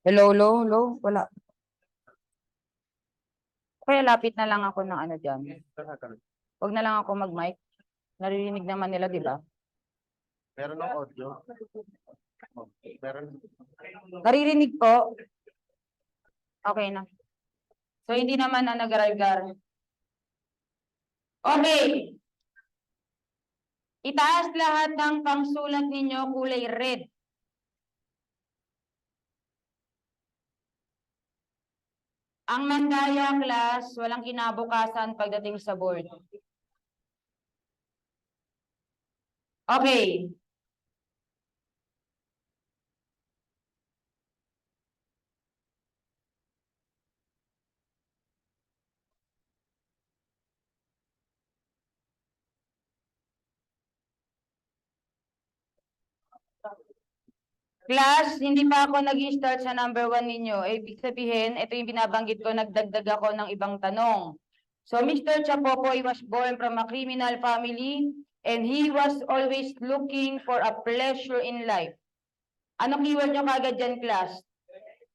Hello, hello, hello. Wala. Kaya lapit na lang ako ng ano dyan. Huwag na lang ako mag-mic. Naririnig naman nila, di ba? Meron ng audio. Meron. Naririnig po. Okay na. So, hindi naman na nag-arrive. Okay. Itaas lahat ng pangsulat ninyo kulay red. Ang mandaya class, walang kinabukasan pagdating sa board. Okay. Class, hindi pa ako nag-start sa number 1 ninyo. Ibig sabihin, ito yung binabanggit ko, nagdagdag ako ng ibang tanong. So, Mr. Chapopoy was born from a criminal family and he was always looking for a pleasure in life. Anong keyword nyo kagad dyan, class?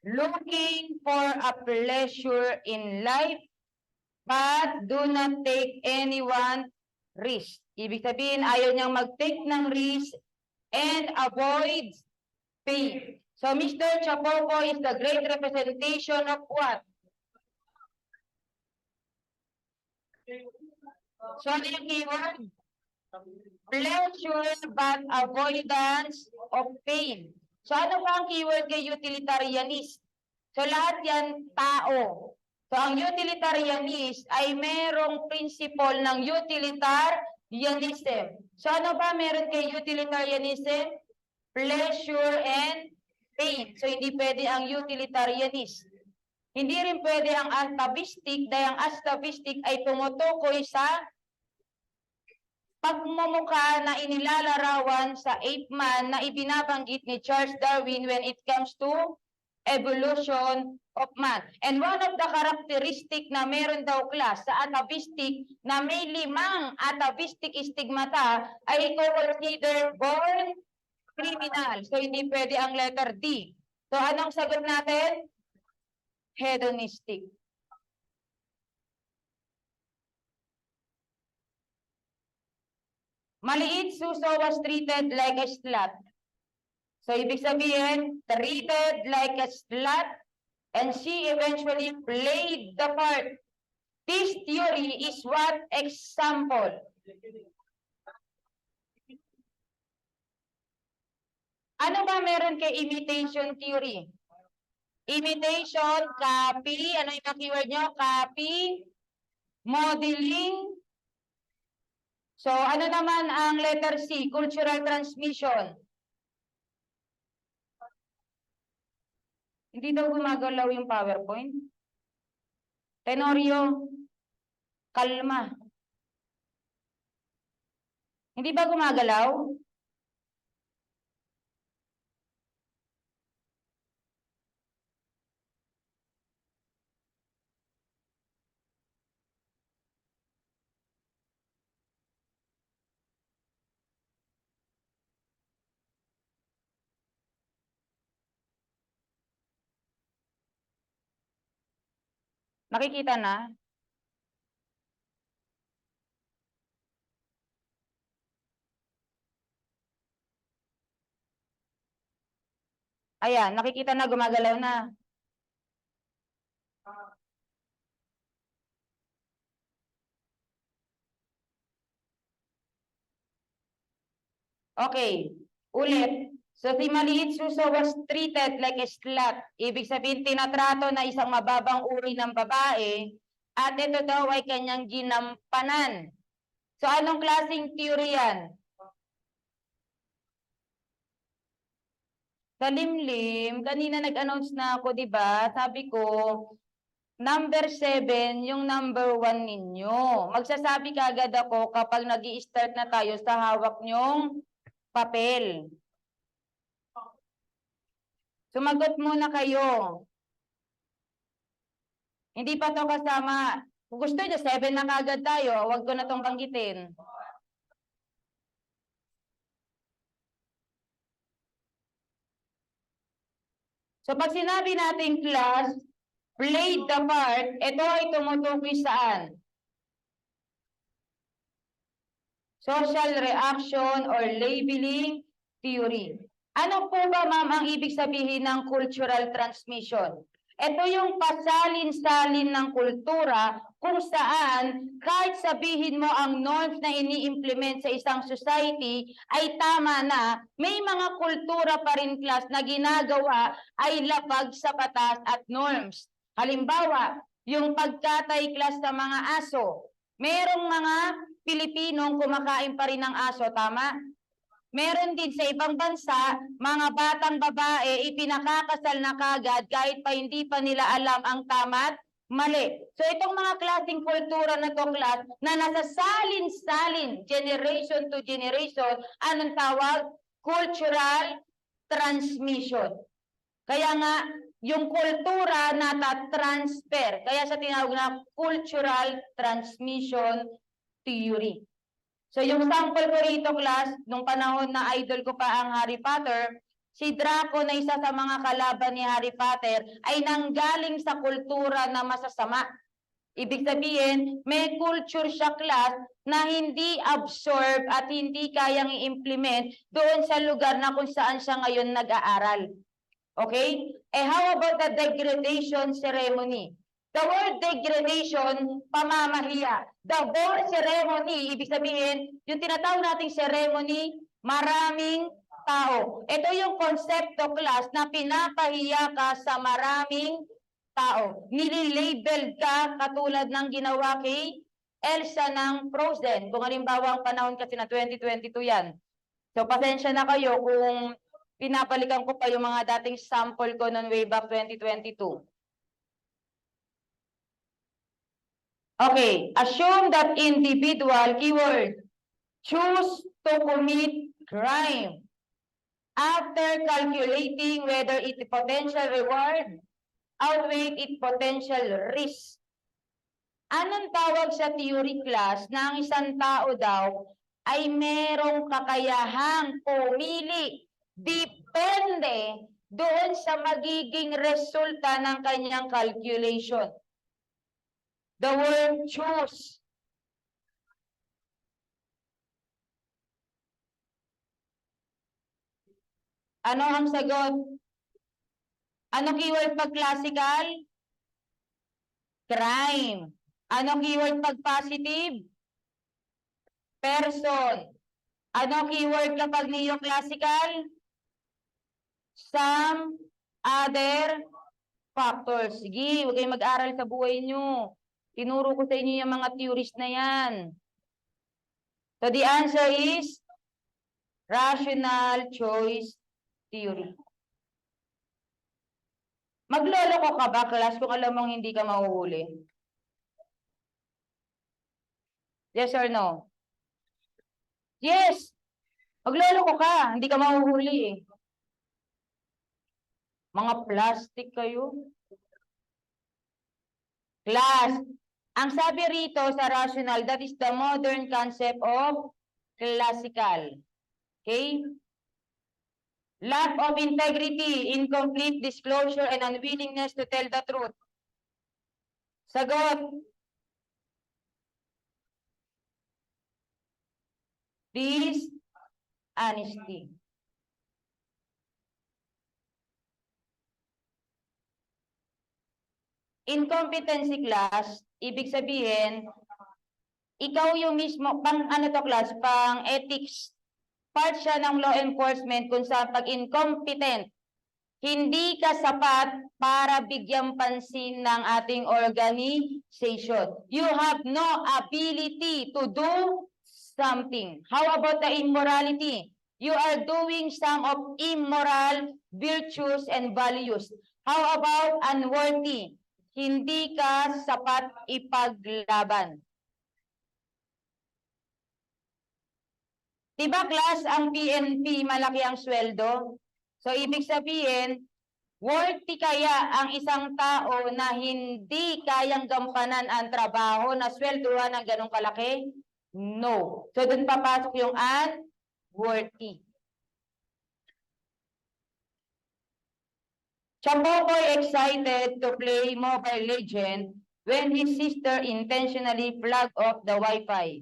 Looking for a pleasure in life but do not take anyone risk. Ibig sabihin, ayaw niyang mag-take ng risk and avoid pain. So, Mr. Chapopo is the great representation of what? So, ano yung keyword? Pleasure but avoidance of pain. So, ano ba ang keyword kay utilitarianist? So, lahat yan tao. So, ang utilitarianist ay merong principle ng utilitarianism. So, ano ba meron kay utilitarianism? Pleasure and pain. So, hindi pwede ang utilitarianist. Hindi rin pwede ang atavistic dahil ang atavistic ay tumutukoy sa pagmumukha na inilalarawan sa ape man na ibinabanggit ni Charles Darwin when it comes to evolution of man. And one of the characteristic na meron daw class sa atavistic na may 5 atavistic stigmata ay consider born criminal. So, hindi pwede ang letter D. So, anong sagot natin? Hedonistic. Maliit suso was treated like a slut. So, ibig sabihin, treated like a slut and she eventually played the part. This theory is what example? Ano ba meron kay imitation theory? Imitation, copy, ano yung keyword nyo? Copy, modeling. So, ano naman ang letter C? Cultural transmission. Hindi daw gumagalaw yung PowerPoint. Tenorio, kalma. Hindi ba gumagalaw? Nakikita na? Ayan, nakikita na, gumagalaw na. Okay, ulit. So, si maliit suso was treated like a slut. Ibig sabihin, tinatrato na isang mababang uri ng babae at ito daw ay kanyang ginampanan. So, anong klaseng theory yan? Sa limlim, kanina nag-announce na ako, di ba? Sabi ko, number 7, yung number 1 ninyo. Magsasabi kaagad ako kapag nag-i-start na tayo sa hawak nyong papel. Sumagot muna kayo. Hindi pa to kasama. Kung gusto nyo, 7 na kaagad tayo. Huwag ko na tong banggitin. So pag sinabi natin class, played the part, ito ay tumutukoy saan? Social reaction or labeling theory. Ano po ba, ma'am, ang ibig sabihin ng cultural transmission? Ito yung pasalin-salin ng kultura kung saan kahit sabihin mo ang norms na ini-implement sa isang society ay tama na, may mga kultura pa rin class na ginagawa ay lapag sa batas at norms. Halimbawa, yung pagkatay class sa mga aso. Merong mga Pilipinong kumakain pa rin ng aso, tama? Meron din sa ibang bansa, mga batang babae ipinakakasal na kagad kahit pa hindi pa nila alam ang tama't mali. So itong mga klaseng kultura na to, class, na nasa salin-salin, generation to generation, anong tawag? Cultural transmission. Kaya nga, yung kultura nata-transfer. Kaya sa tinawag na cultural transmission theory. So yung sample ko rito, class, nung panahon na idol ko pa ang Harry Potter, si Draco na isa sa mga kalaban ni Harry Potter ay nanggaling sa kultura na masasama. Ibig sabihin, may culture siya, class, na hindi absorb at hindi kayang i-implement doon sa lugar na kung saan siya ngayon nag-aaral. Okay? How about the degradation ceremony? The word degradation, pamamahiya. The word ceremony, ibig sabihin, yung tinatawag nating ceremony, maraming tao. Ito yung konsepto, class, na pinapahiya ka sa maraming tao. Nililabel ka katulad ng ginawa kay Elsa ng Frozen. Kung halimbawa ang panahon kasi na 2022 yan. So pasensya na kayo kung pinapalikan ko pa yung mga dating sample ko noon way back 2022. Okay, assume that individual, keyword, choose to commit crime after calculating whether its potential reward outweigh its potential risk. Anong tawag sa theory, class, na ang isang tao daw ay merong kakayahang pumili depende doon sa magiging resulta ng kanyang calculation. The word choose. Ano ang sagot? Ano keyword pag classical? Crime. Ano keyword pag positive? Person. Ano keyword kapag neoclassical? Some other factors. Sige, huwag kayong mag-aral sa buhay nyo. Tinuro ko sa inyo yung mga theories na yan. So the answer is rational choice theory. Magloloko ka ba, class, kung alam mong hindi ka mahuhuli? Yes or no? Yes. Magloloko ka, hindi ka mahuhuli eh. Mga plastic kayo. Class, ang sabi rito sa rational, that is the modern concept of classical. Okay? Lack of integrity, incomplete disclosure, and unwillingness to tell the truth. Sagot. Dishonesty. Incompetency, class, ibig sabihin, ikaw yung mismo, pang ano to, class, pang ethics, part siya ng law enforcement kung saan pag incompetent, hindi ka sapat para bigyang pansin ng ating organization. You have no ability to do something. How about the immorality? You are doing some of immoral virtues and values. How about unworthy? Hindi ka sapat ipaglaban. Diba, class, ang PNP malaki ang sweldo? So, ibig sabihin, worthy kaya ang isang tao na hindi kayang gampanan ang trabaho na sweldohan ng ganong kalaki? No. So, dun papasok yung unworthy. Chapopoy excited to play Mobile Legend when his sister intentionally flagged off the Wi-Fi.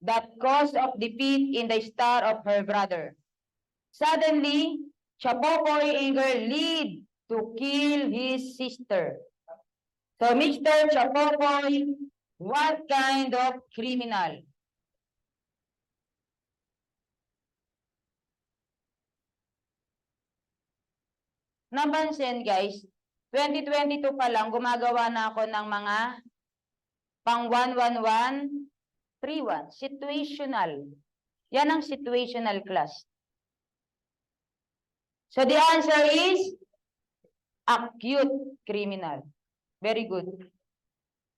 That cause of defeat in the star of her brother. Suddenly, Chapopoy anger lead to kill his sister. So, Mr. Chapopoy, what kind of criminal? Napansin guys, 2022 pa lang gumagawa na ako ng mga pang 11131 situational. Yan ang situational class. So the answer is acute criminal. Very good.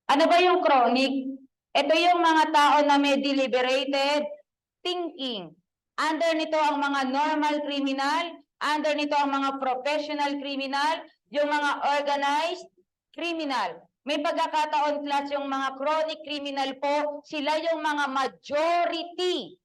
Ano ba yung chronic? Ito yung mga tao na may deliberated thinking. Under nito ang mga normal criminal, under nito ang mga professional criminal, yung mga organized criminal. May pagkakataon class yung mga chronic criminal po, sila yung mga majority.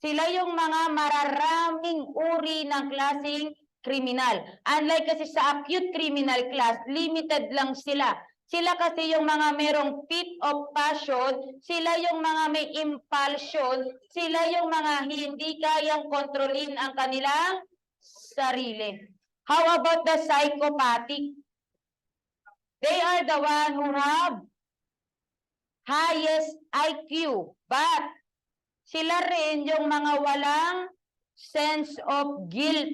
Sila yung mga mararaming uri ng klaseng kriminal. Unlike kasi sa acute criminal class, limited lang sila. Sila kasi yung mga merong fit of passion, sila yung mga may impulsion, sila yung mga hindi kayang kontrolin ang kanilang sarili. How about the psychopathic? They are the one who have highest IQ, but sila rin yung mga walang sense of guilt.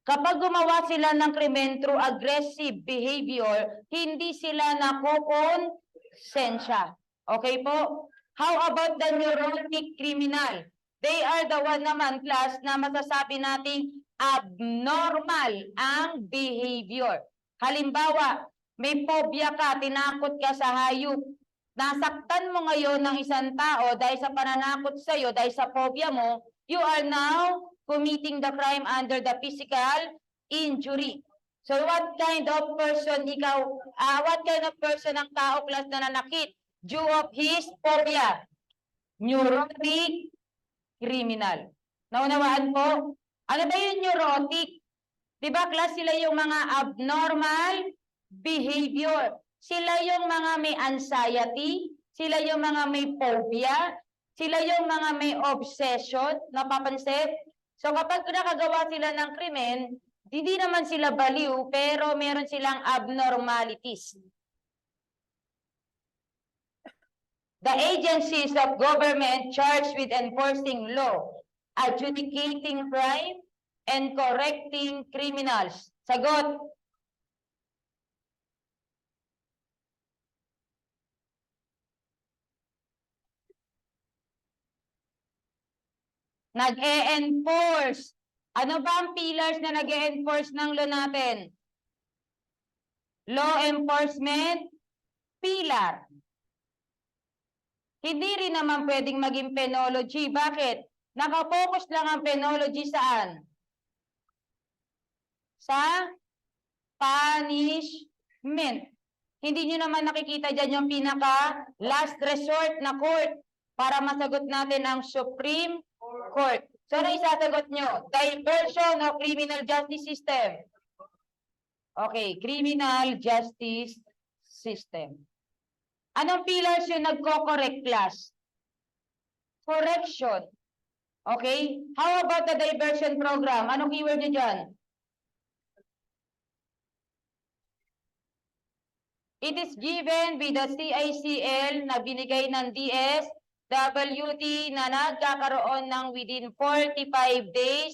Kapag gumawa sila ng krimen through aggressive behavior, hindi sila nakukonsensya. Okay po? How about the neurotic criminal? They are the one naman class na masasabi nating abnormal ang behavior. Halimbawa, may phobia ka, tinakot ka sa hayop. Nasaktan mo ngayon ng isang tao dahil sa pananakot sa iyo, dahil sa phobia mo, you are now committing the crime under the physical injury. So what kind of person ang tao class na nanakit due of his phobia? Neurotic criminal. Naunawaan po? Ano ba yung neurotic? Diba class sila yung mga abnormal behavior. Sila yung mga may anxiety, sila yung mga may phobia, sila yung mga may obsession, napapansin? So kapag nakagawa sila ng krimen, hindi naman sila baliw, pero meron silang abnormalities. The agencies of government charged with enforcing law, adjudicating crime, and correcting criminals. Sagot. Nag-e-enforce. Ano ba ang pillars na nag-e-enforce ng law natin? Law enforcement pillar. Hindi rin naman pwedeng maging penology. Bakit? Nakapokus lang ang penology saan? Sa punishment. Hindi nyo naman nakikita dyan yung pinaka last resort na court para masagot natin ang Supreme Court. So, ano isasagot nyo? Diversion of criminal justice system. Okay, criminal justice system. Anong pillars yung nagko-correct class? Correction. Okay? How about the diversion program? Anong keyword nyo dyan? It is given with the CICL na binigay ng DSWD na nagkakaroon ng within 45 days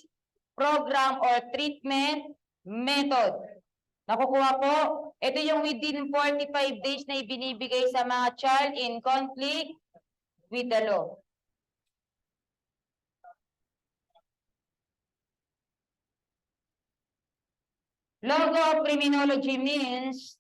program or treatment method. Nakukuha po? Ito yung within 45 days na ibinibigay sa mga child in conflict with the law. Logo of criminology means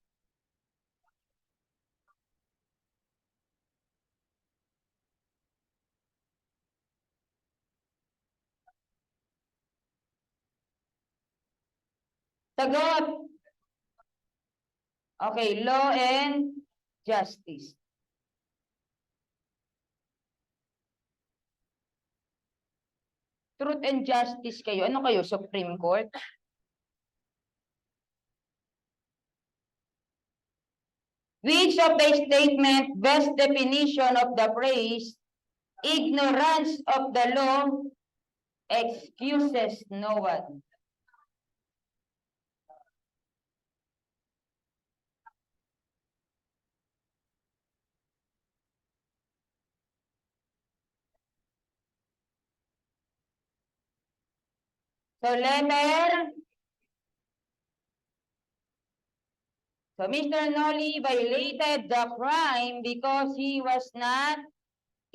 sagot. Okay, law and justice. Truth and justice kayo. Ano kayo? Supreme Court? Which of the statement best definition of the phrase ignorance of the law excuses no one? So Mr. Noli violated the crime because he was not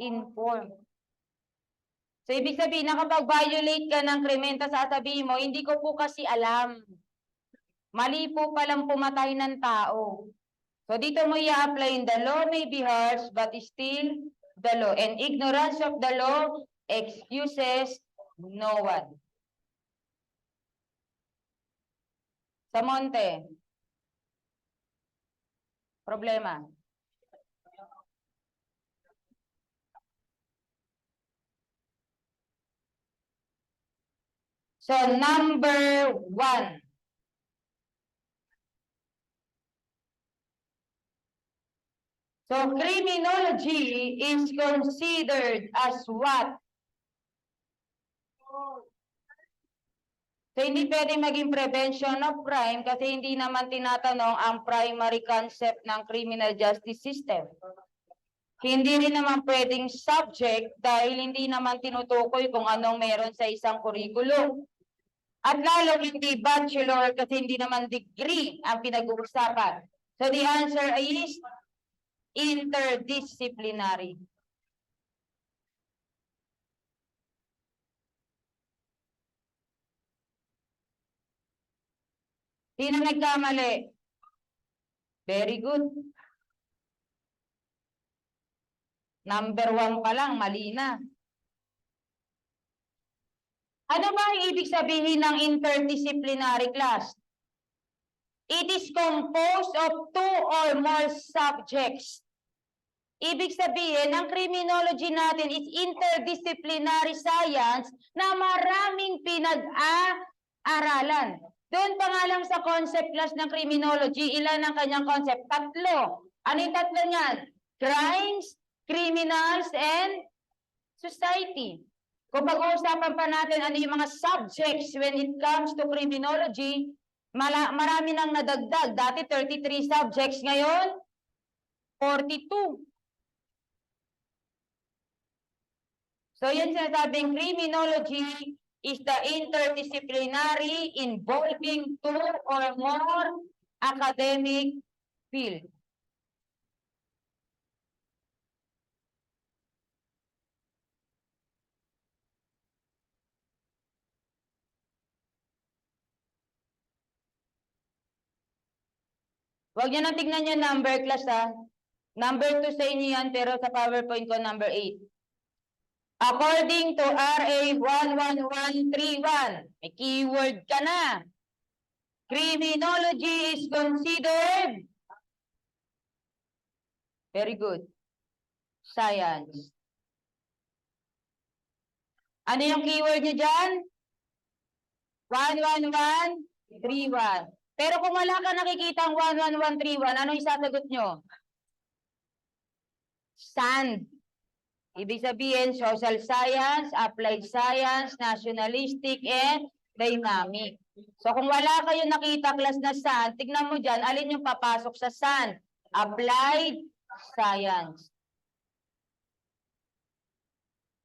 informed. So, ibig sabihin, nakapag-violate ka ng krimen, tapos sasabihin mo, hindi ko po kasi alam. Mali po palang pumatay ng tao. So, dito mo i-apply the law may be harsh, but still the law. And ignorance of the law excuses no one. Sa Monte. Problema. So, number 1. So, criminology is considered as what? So, hindi pwede maging prevention of crime kasi hindi naman tinatanong ang primary concept ng criminal justice system. Hindi rin naman pwedeng subject dahil hindi naman tinutukoy kung anong meron sa isang curriculum. At lalo hindi bachelor kasi hindi naman degree ang pinag-uusapan. So the answer is interdisciplinary. Sino nagkamali? Very good. Number 1 pa lang, mali na. Ano ba ang ibig sabihin ng interdisciplinary class? It is composed of 2 or more subjects. Ibig sabihin, ang criminology natin is interdisciplinary science na maraming pinag-aaralan. Doon pa nga lang sa concept class ng criminology, ilan ang kanyang concept? 3. Ano yung 3 niyan? Crimes, criminals, and society. Kung pag-uusapan pa natin ano yung mga subjects when it comes to criminology, marami nang nadagdag. Dati 33 subjects, ngayon 42. So yun sinasabing criminology is the interdisciplinary involving 2 or more academic field. Huwag niyo na tignan yung number class ha. Number 2 sa inyo yan, pero sa PowerPoint ko number 8. According to RA 11131, may keyword ka na. Criminology is considered very good. Science. Ano yung keyword niyo dyan? 11131. Pero kung wala ka nakikita ang 11131, ano isasagot nyo? Sand. Ibig sabihin, social science, applied science, nationalistic, and dynamic. So kung wala kayo nakita class na sand, tignan mo dyan, alin yung papasok sa sand? Applied science.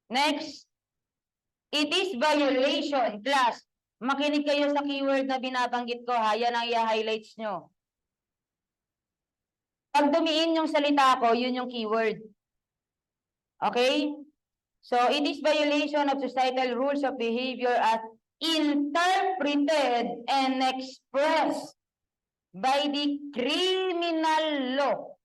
Next, it is violation class. Makinig kayo sa keyword na binabanggit ko ha, yan ang i-highlights nyo. Pag dumiin yung salita ko, yun yung keyword. Okay? So, it is violation of societal rules of behavior as interpreted and expressed by the criminal law,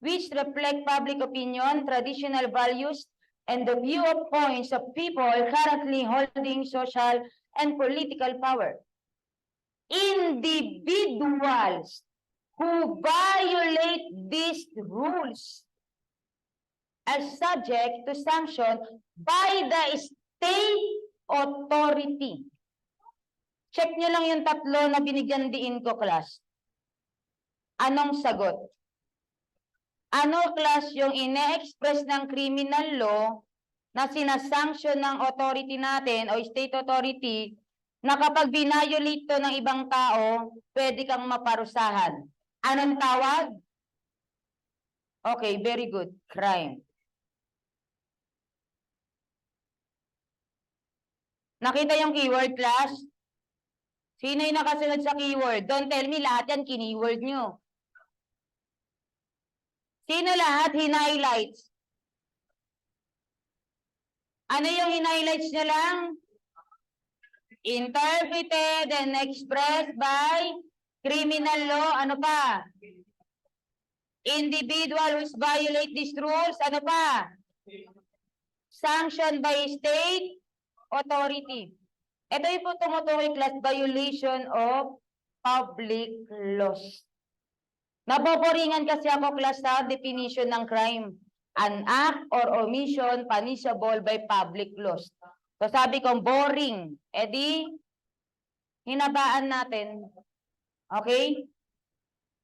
which reflect public opinion, traditional values, and the view of points of people currently holding social and political power. Individuals who violate these rules are subject to sanction by the state authority. Check nyo lang yung 3 na binigyan diin ko, class. Anong sagot? Ano class yung ine-express ng criminal law na sinasanction ng authority natin o state authority na kapag binayolate to ng ibang tao, pwede kang maparusahan? Anong tawag? Okay, very good. Crime. Nakita yung keyword, class? Sino yung nakasunod sa keyword? Don't tell me lahat yan kini-word nyo. Sino lahat hinighlights? Ano yung hinighlights nyo lang? Interpreted and expressed by criminal law. Ano pa? Individual who violate these rules. Ano pa? Sanctioned by state authority. Ito yung po tumutukoy class violation of public laws. Naboboringan kasi ako class sa definition ng crime. An act or omission punishable by public laws. So sabi ko, boring. E di, hinabaan natin. Okay?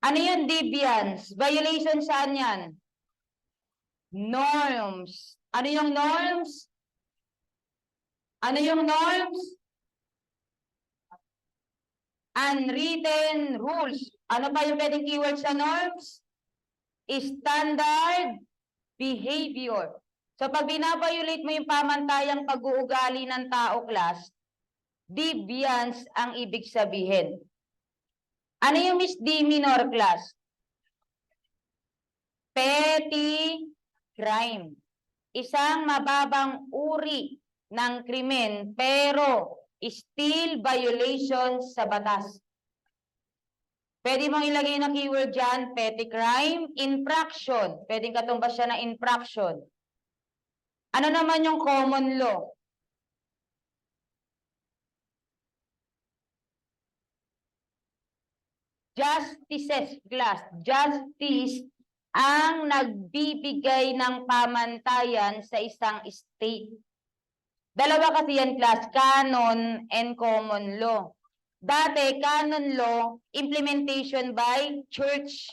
Ano yung deviance? Violation saan yan? Norms. Ano yung norms? Ano yung norms? Unwritten rules. Ano pa yung pwedeng keyword sa norms? Standard behavior. So pag binabiolate mo yung pamantayang pag-uugali ng tao, class, deviance ang ibig sabihin. Ano yung misdemeanor, class? Petty crime. Isang mababang uri ng krimen pero still violation sa batas. Pwede mong ilagay na keyword dyan, petty crime, infraction. Pwedeng katumbas siya na infraction. Ano naman yung common law? Justices, class. Justice ang nagbibigay ng pamantayan sa isang state. Dalawa kasi yan, class, canon and common law. Dati, canon law, implementation by church.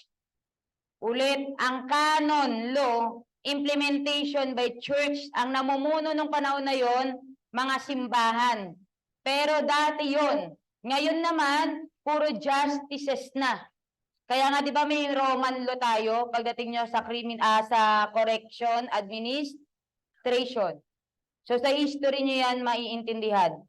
Ulit, ang canon law, implementation by church. Ang namumuno nung panahon na yon, mga simbahan. Pero dati yon. Ngayon naman, puro justices na. Kaya nga 'di ba may Roman law tayo pagdating nyo sa sa correction, administration. So sa history nyo yan maiintindihan.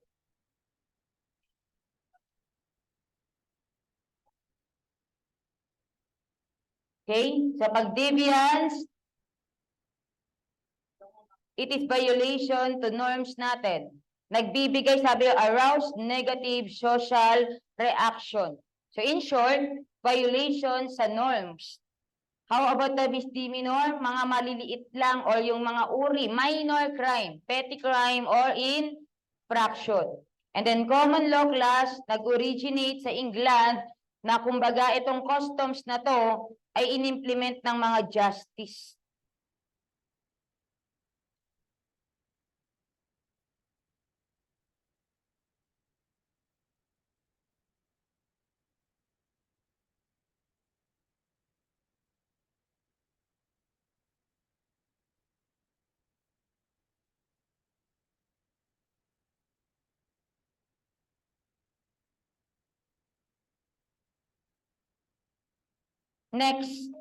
Okay? Sa pag-deviance, it is violation to norms natin. Nagbibigay, sabi, arouse negative social reaction. So in short, violation sa norms. How about the misdemeanor? Mga maliliit lang or yung mga uri, minor crime, petty crime, or infraction. And then common law, class, nag-originate sa England na kumbaga itong customs na to ay inimplement ng mga justice. Next.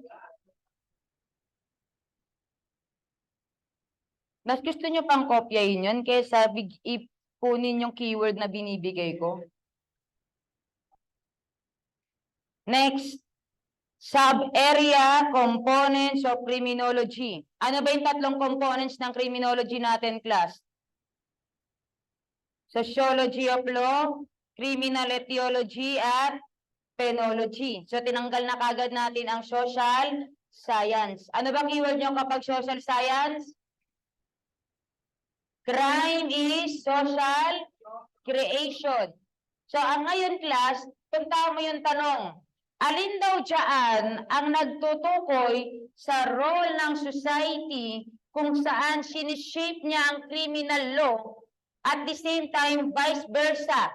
Mas gusto nyo pang kopyahin yun kaysa ipunin yung keyword na binibigay ko. Next. Sub-area components of criminology. Ano ba yung tatlong components ng criminology natin, class? Sociology of law, criminal etiology, at penology. So, tinanggal na kagad natin ang social science. Ano ba keyword nyo kapag social science? Crime is social creation. So, ang ngayon, class, punta mo yung tanong. Alin daw dyan ang nagtutukoy sa role ng society kung saan sinishape niya ang criminal law at the same time vice versa.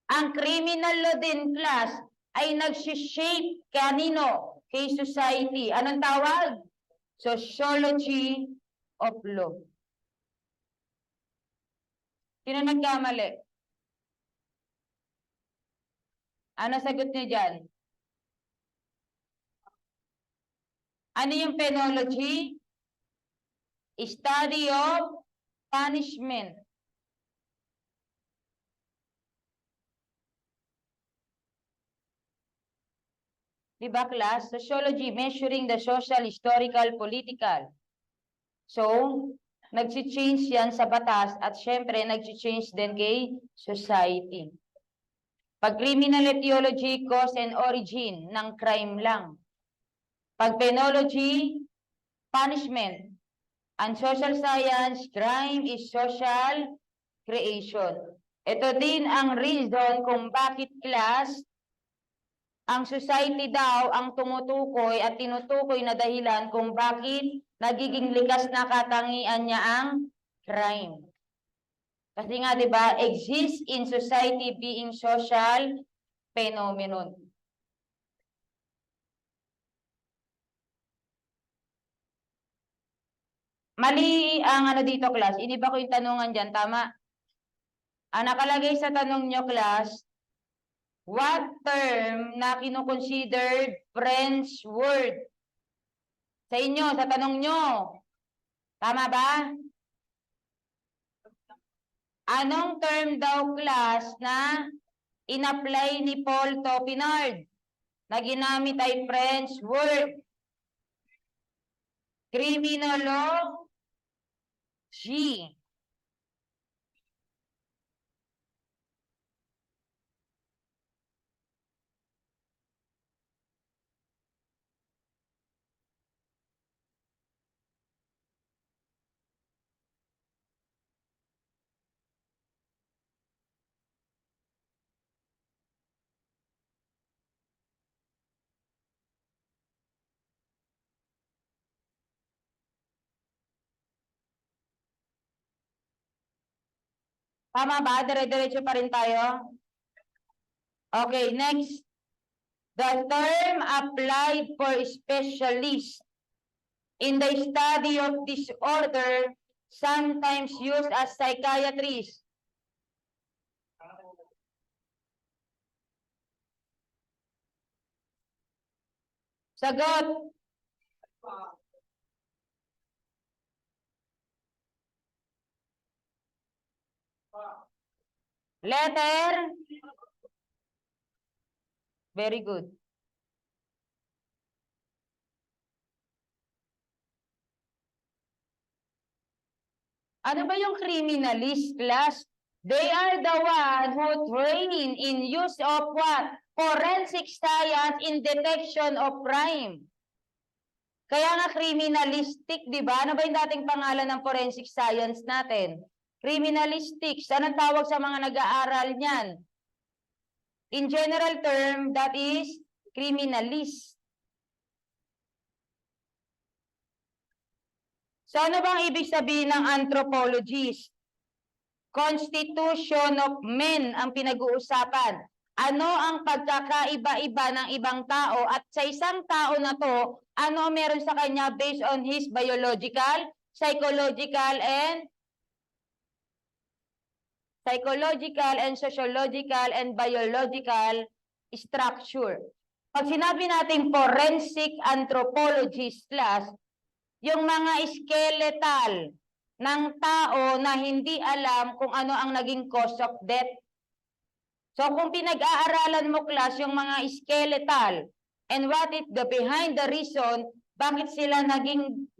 Ang criminal law din, class, ay nag-shape kanino? Kay society. Anong tawag? Sociology of law. Sino nagkamali? Ano sagot niyo dyan? Ano yung penology? Study of punishment. Diba, class? Sociology, measuring the social, historical, political. So, nag-change yan sa batas at syempre, nag-change din kay society. Pag criminal etiology, cause and origin ng crime lang. Pag penology, punishment. Ang social science, crime is social creation. Ito din ang reason kung bakit, class, ang society daw ang tumutukoy at tinutukoy na dahilan kung bakit nagiging likas na katangian niya ang crime. Kasi nga, di ba, exists in society being social phenomenon. Mali ang ano dito, class. Iniba ko yung tanungan dyan, tama? Ang nakalagay sa tanong nyo, class, what term na kinukonsidered French word? Sa inyo, sa tanong nyo. Tama ba? Anong term daw, class, na in-apply ni Paul Topinard na ginamit ay French word? Criminology. Tama ba? Dire-diretso pa rin tayo? Okay, next. The term applied for specialists in the study of disorder, sometimes used as psychiatrists. Sagot. Letter. Very good. Ano ba yung criminalist, class? They are the one who train in use of what? Forensic science in detection of crime. Kaya nga criminalistic, di ba? Ano ba yung dating pangalan ng forensic science natin? Criminalistics. Anong tawag sa mga nag-aaral niyan? In general term, that is criminalist. So ano bang ibig sabihin ng anthropologist? Constitution of men ang pinag-uusapan. Ano ang pagkakaiba-iba ng ibang tao at sa isang tao na to, ano meron sa kanya based on his biological, psychological, and sociological and biological structure. Pag sinabi natin forensic anthropologist, class, yung mga skeletal ng tao na hindi alam kung ano ang naging cause of death. So kung pinag-aaralan mo, class, yung mga skeletal and what is the behind the reason, bakit sila naging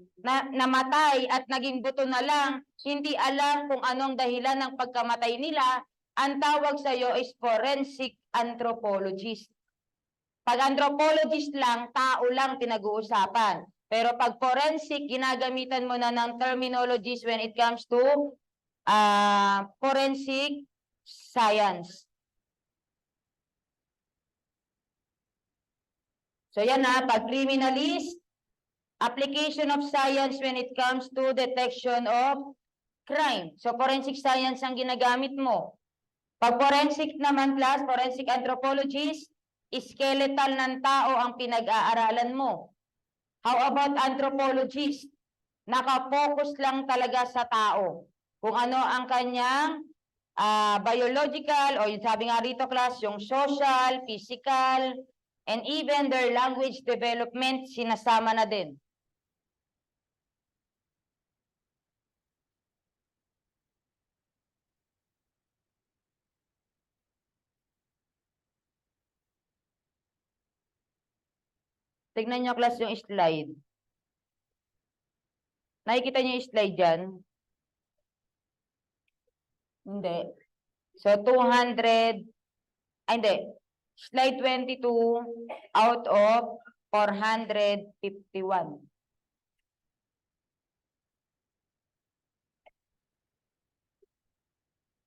namatay at naging buto na lang, hindi alam kung anong dahilan ng pagkamatay nila, ang tawag sa iyo is forensic anthropologist. Pag anthropologist lang, tao lang pinag-uusapan. Pero pag forensic, ginagamitan mo na ng terminologies when it comes to forensic science. So yan na, pag criminalist, application of science when it comes to detection of crime. So forensic science ang ginagamit mo. Pag forensic naman, class, forensic anthropologist, skeletal ng tao ang pinag-aaralan mo. How about anthropologist? Nakapokus lang talaga sa tao. Kung ano ang kanyang biological, o yung sabi nga rito class, yung social, physical, and even their language development, sinasama na din. Tignan nyo class yung slide. Nakikita nyo yung slide dyan? Hindi. So, 200, hindi. Slide 22 out of 451.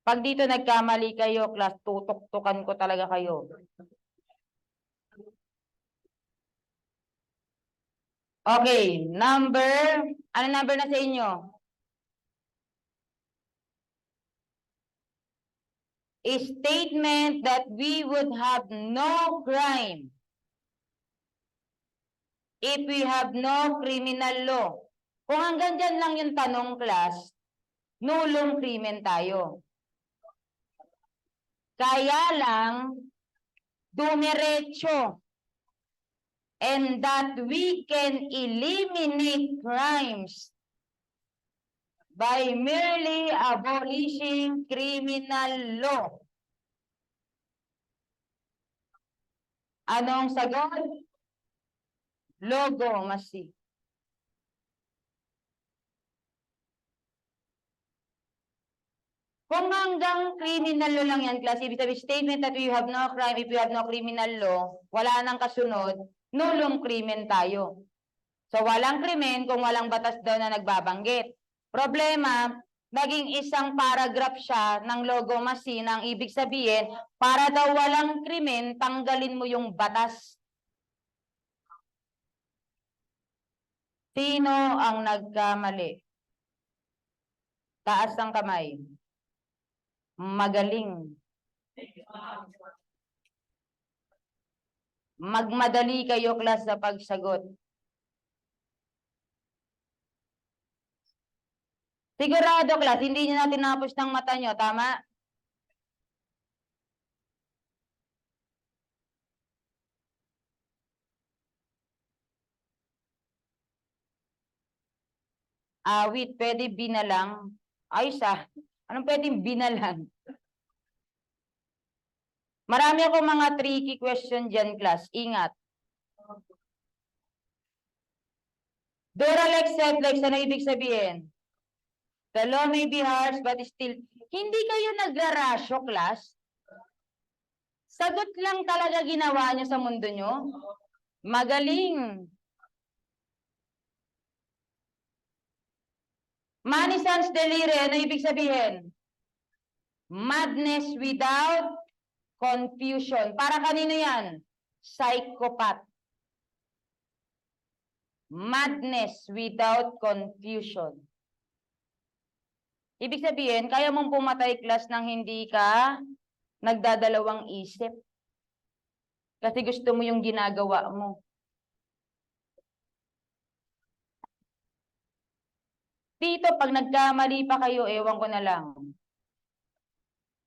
Pag dito nagkamali kayo, class, tutok-tukan ko talaga kayo. Okay, ano number na sa inyo? A statement that we would have no crime if we have no criminal law. Kung hanggang dyan lang yung tanong, class, nulong krimen tayo. Kaya lang, dumiretso. And that we can eliminate crimes by merely abolishing criminal law. Anong sagot? Logo, masi. Kung hanggang criminal law lang yan, class, ibig sabihin statement that we have no crime if we have no criminal law, wala nang kasunod, nulong krimen tayo. So, walang krimen kung walang batas daw na nagbabanggit. Problema, naging isang paragraph siya ng logo machine, ang ibig sabihin, para daw walang krimen, tanggalin mo yung batas. Sino ang nagkamali? Taas ang kamay. Magaling. Magmadali kayo, class, sa pagsagot. Sigurado, class, hindi nyo natin napos ng mata nyo, tama? Wait, pwede binalang. Ayos Anong pwedeng binalang? Marami akong mga tricky question dyan, class. Ingat. Duralex, Setlex, ano ibig sabihin? The law may be harsh, but still, hindi kayo nagrarasyo, class. Sagot lang talaga ginawa nyo sa mundo nyo. Magaling. Mani sans delire, ano ibig sabihin? Madness without confusion. Para kanino yan? Psychopath. Madness without confusion. Ibig sabihin, kaya mong pumatay, class, nang hindi ka nagdadalawang isip. Kasi gusto mo yung ginagawa mo. Dito, pag nagkamali pa kayo, ewan ko na lang.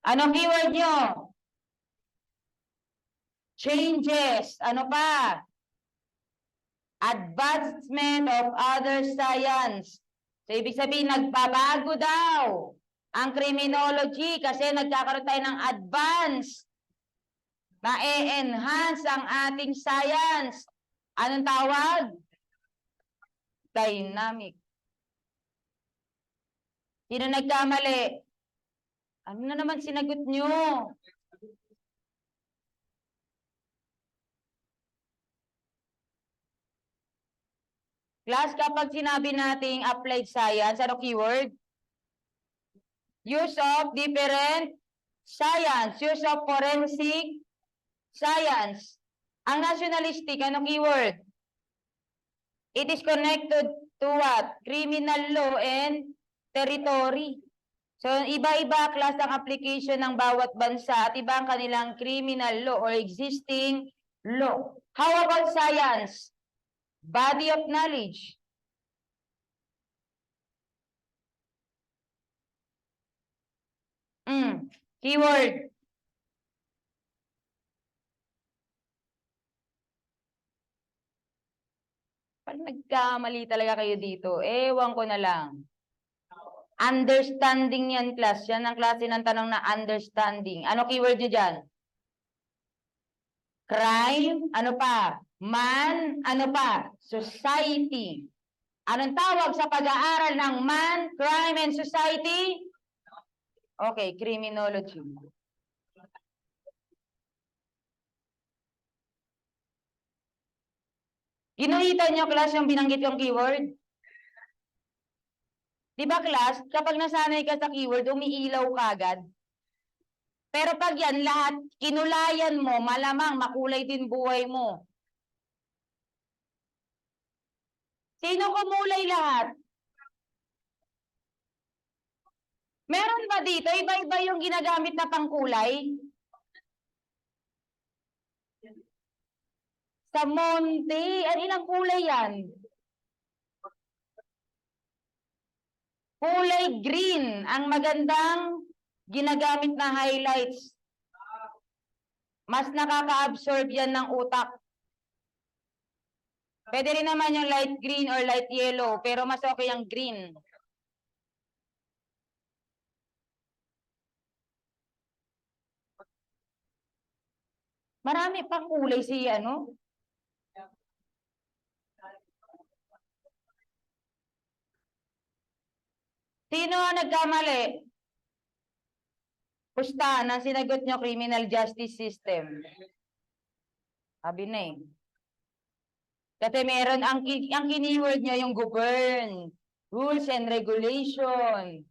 Anong keyword nyo? Changes. Ano pa? Advancement of other science. So, ibig sabihin, nagbabago daw ang criminology kasi nagkakaroon tayo ng advance na e-enhance ang ating science. Anong tawag? Dynamic. Sino nagkamali? Ano na naman sinagot nyo? Class, kapag sinabi nating applied science, ano keyword? Use of different science. Use of forensic science. Ang nationalistic, ano keyword? It is connected to what? Criminal law and territory. So, iba-iba class ang application ng bawat bansa at iba ang kanilang criminal law or existing Law. How about science? Body of knowledge. Keyword. Pag nagkamali talaga kayo dito, ewan ko na lang. Understanding yan, class. Yan ang klase ng tanong na understanding. Ano keyword nyo dyan? Crime, ano pa? Man, ano pa? Society. Anong tawag sa pag-aaral ng man, crime, and society? Okay, criminology. Ginuhitan nyo, class, yung binanggit kong keyword? Di ba, class, kapag nasanay ka sa keyword, umiilaw ka agad? Pero pag yan lahat, kinulayan mo, malamang makulay din buhay mo. Sino kumulay lahat? Meron ba dito? Iba-iba yung ginagamit na pangkulay? Sa monte, ilang kulay yan? Kulay green, ang magandang ginagamit na highlights. Mas nakaka-absorb yan ng utak. Pwede rin naman yung light green or light yellow, pero mas okay yung green. Marami pang kulay si ano. Sino ang nagkamali? Pustahan ang sinagot nyo, criminal justice system. Sabi na eh. Kasi meron, ang keyword nyo yung govern, rules and regulation.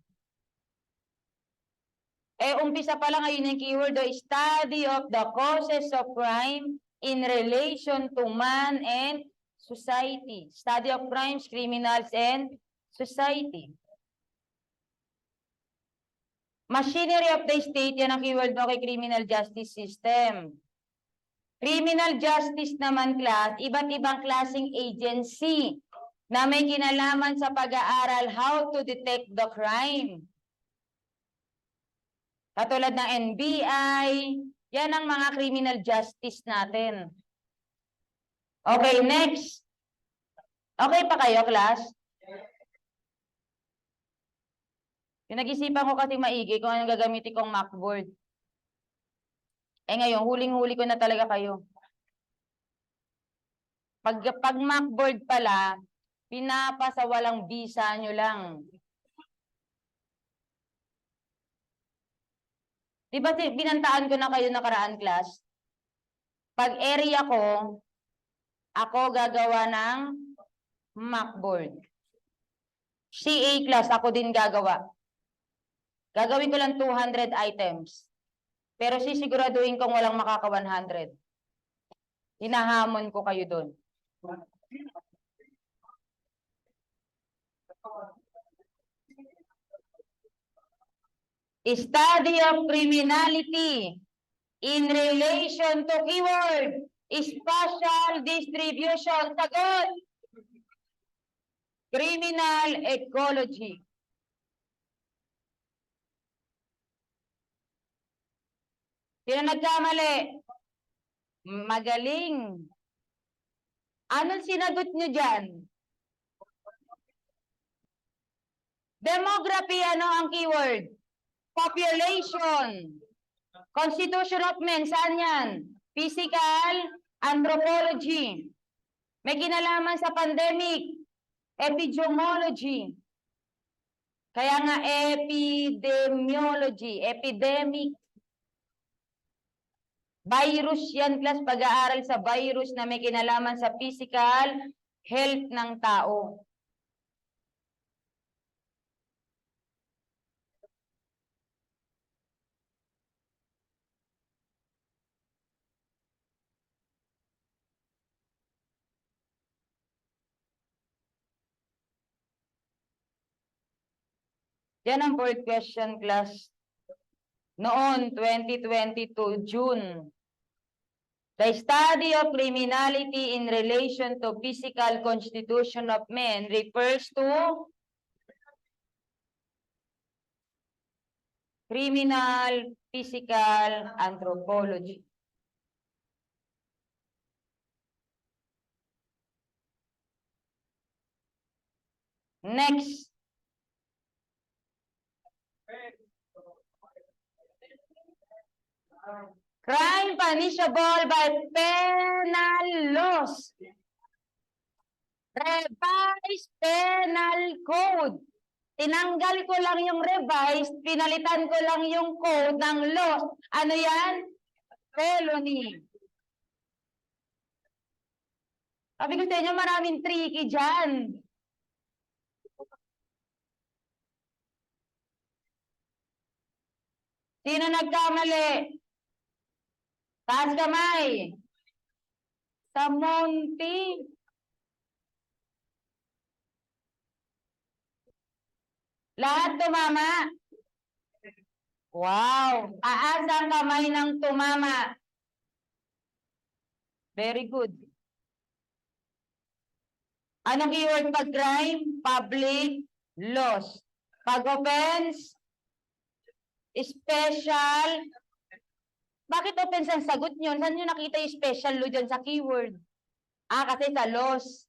Umpisa pa lang ngayon yung keyword, the study of the causes of crime in relation to man and society. Study of crimes, criminals, and society. Machinery of the state, yan ang keyword mo kay criminal justice system. Criminal justice naman, class, iba't ibang klaseng agency na may kinalaman sa pag-aaral how to detect the crime. Katulad ng NBI, yan ang mga criminal justice natin. Okay, next. Okay pa kayo, class? Pinag-isipan ko kasi maigi kung anong gagamitin kong Macboard. Ngayon, huling-huli ko na talaga kayo. Pag Macboard pala, pinapasa walang visa nyo lang. Diba binantaan ko na kayo nakaraan, class? Pag area ko, ako gagawa ng Macboard. CA class, ako din gagawa. Gagawin ko lang 200 items. Pero sisiguraduhin kong walang makaka 100. Hinahamon ko kayo doon. Study of criminality in relation to keyword, spatial distribution. Sagot! Criminal ecology. Sino nagkamali? Magaling. Anong sinagot nyo dyan? Demography, ano ang keyword? Population. Constitution of men, saan yan? Physical, anthropology. May kinalaman sa pandemic, epidemiology. Kaya nga epidemiology, epidemic. Virus yan, class, pag-aaral sa virus na may kinalaman sa physical health ng tao. Yan ang board question, class. Noon, 2022, June. The study of criminality in relation to physical constitution of men refers to criminal physical anthropology. Next. Crime punishable by penal laws. Revised Penal Code. Tinanggal ko lang yung revised, pinalitan ko lang yung code ng laws. Ano yan? Felony. Sabi ko sa inyo, maraming tricky dyan. Sino nagkamali? Taas kamay. Sa Monty. Lahat tumama. Wow. Aas ang kamay ng tumama. Very good. Anong keyword pag crime? Public laws. Pag offense? Special. Bakit offense ang sagot nyo? Saan nyo nakita yung special law dyan sa keyword? Kasi sa laws.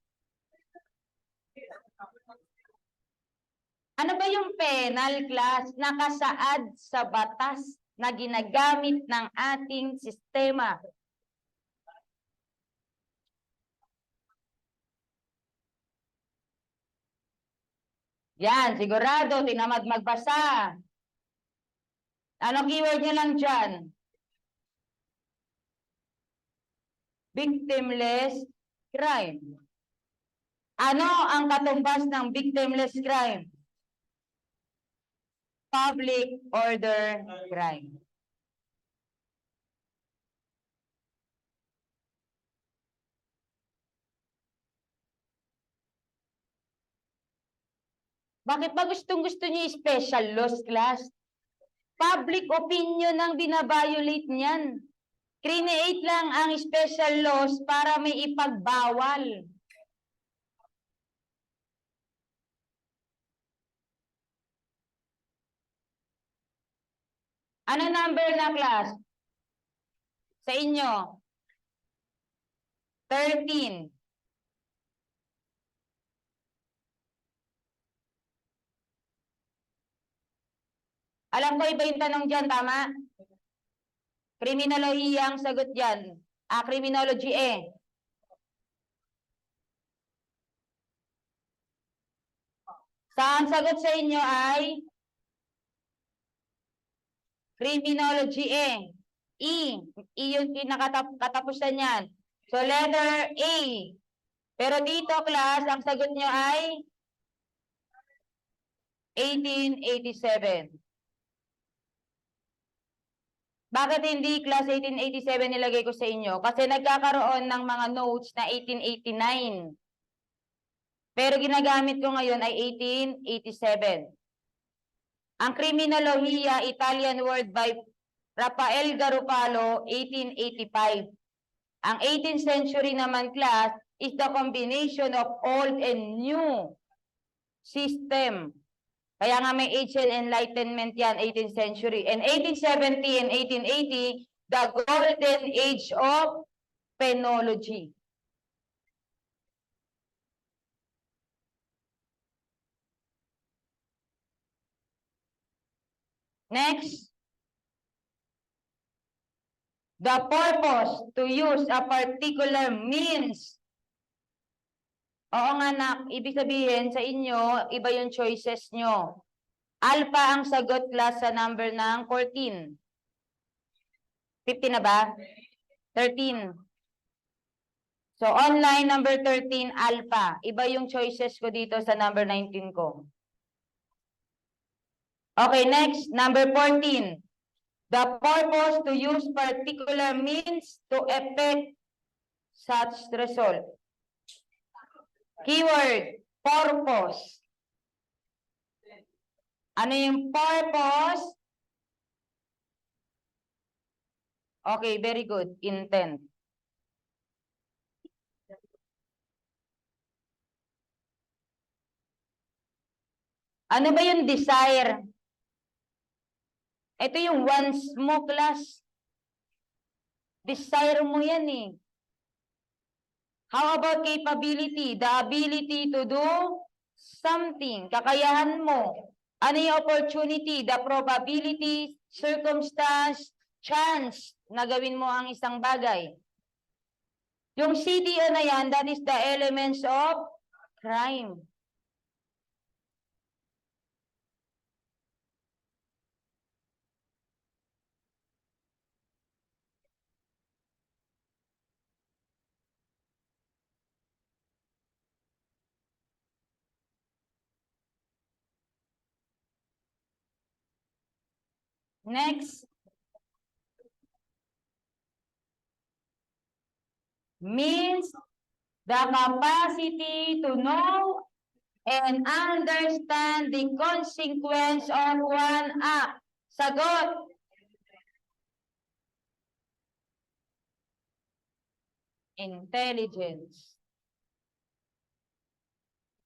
Ano ba yung penal class? Nakasaad sa batas na ginagamit ng ating sistema. Yan, sigurado, tinamad magbasa. Ano keyword nyo lang dyan? Victimless crime. Ano ang katumbas ng victimless crime? Public order crime. Bakit ba gustong-gusto niyo yung special laws class? Public opinion ang binabiolate niyan. Create lang ang special laws para may ipagbawal. Ano number na class? Sa inyo? 13. Alam ko iba yung tanong dyan, tama? Criminology ang sagot dyan. Criminology eh. Ang sagot sa inyo ay criminology eh. E yung kinakatapusan yan. So letter A. Pero dito class, ang sagot nyo ay 1887. Bakit hindi class 1887 nilagay ko sa inyo? Kasi nagkakaroon ng mga notes na 1889. Pero ginagamit ko ngayon ay 1887. Ang criminolohiya, Italian word by Rafael Garofalo, 1885. Ang 18th century naman class is the combination of old and new system. Kaya nga may age and enlightenment yan, 18th century. And 1870 and 1880, the golden age of penology. Next. The purpose to use a particular means. Oo nga nak, ibig sabihin sa inyo, iba yung choices nyo. Alpha ang sagot class sa number ng 14. 15 na ba? 13. So online number 13, alpha. Iba yung choices ko dito sa number 19 ko. Okay, next, number 14. The purpose to use particular means to effect such result. Keyword, purpose. Ano yung purpose? Okay, very good. Intent. Ano ba yung desire? Ito yung wants mo, class. Desire mo yan eh. How about capability? The ability to do something. Kakayahan mo. Ano yung opportunity? The probability, circumstance, chance na gawin mo ang isang bagay. Yung CDO na yan, that is the elements of crime. Next. Means the capacity to know and understand the consequence of one act. Sagot. Intelligence.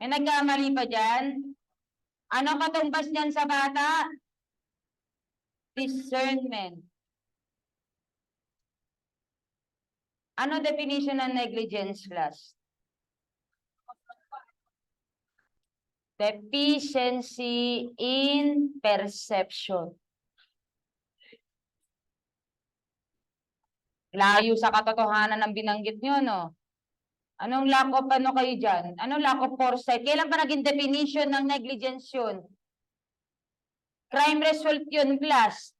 May nagkamali pa dyan? Ano katumbas niyan sa bata? Discernment. Ano definition ng negligence, class? Deficiency in perception. Layo sa katotohanan ng binanggit nyo, no? Anong lack of ano kayo dyan? Anong lack of foresight? Kailan pa naging definition ng negligence yun? Crime result yun, class.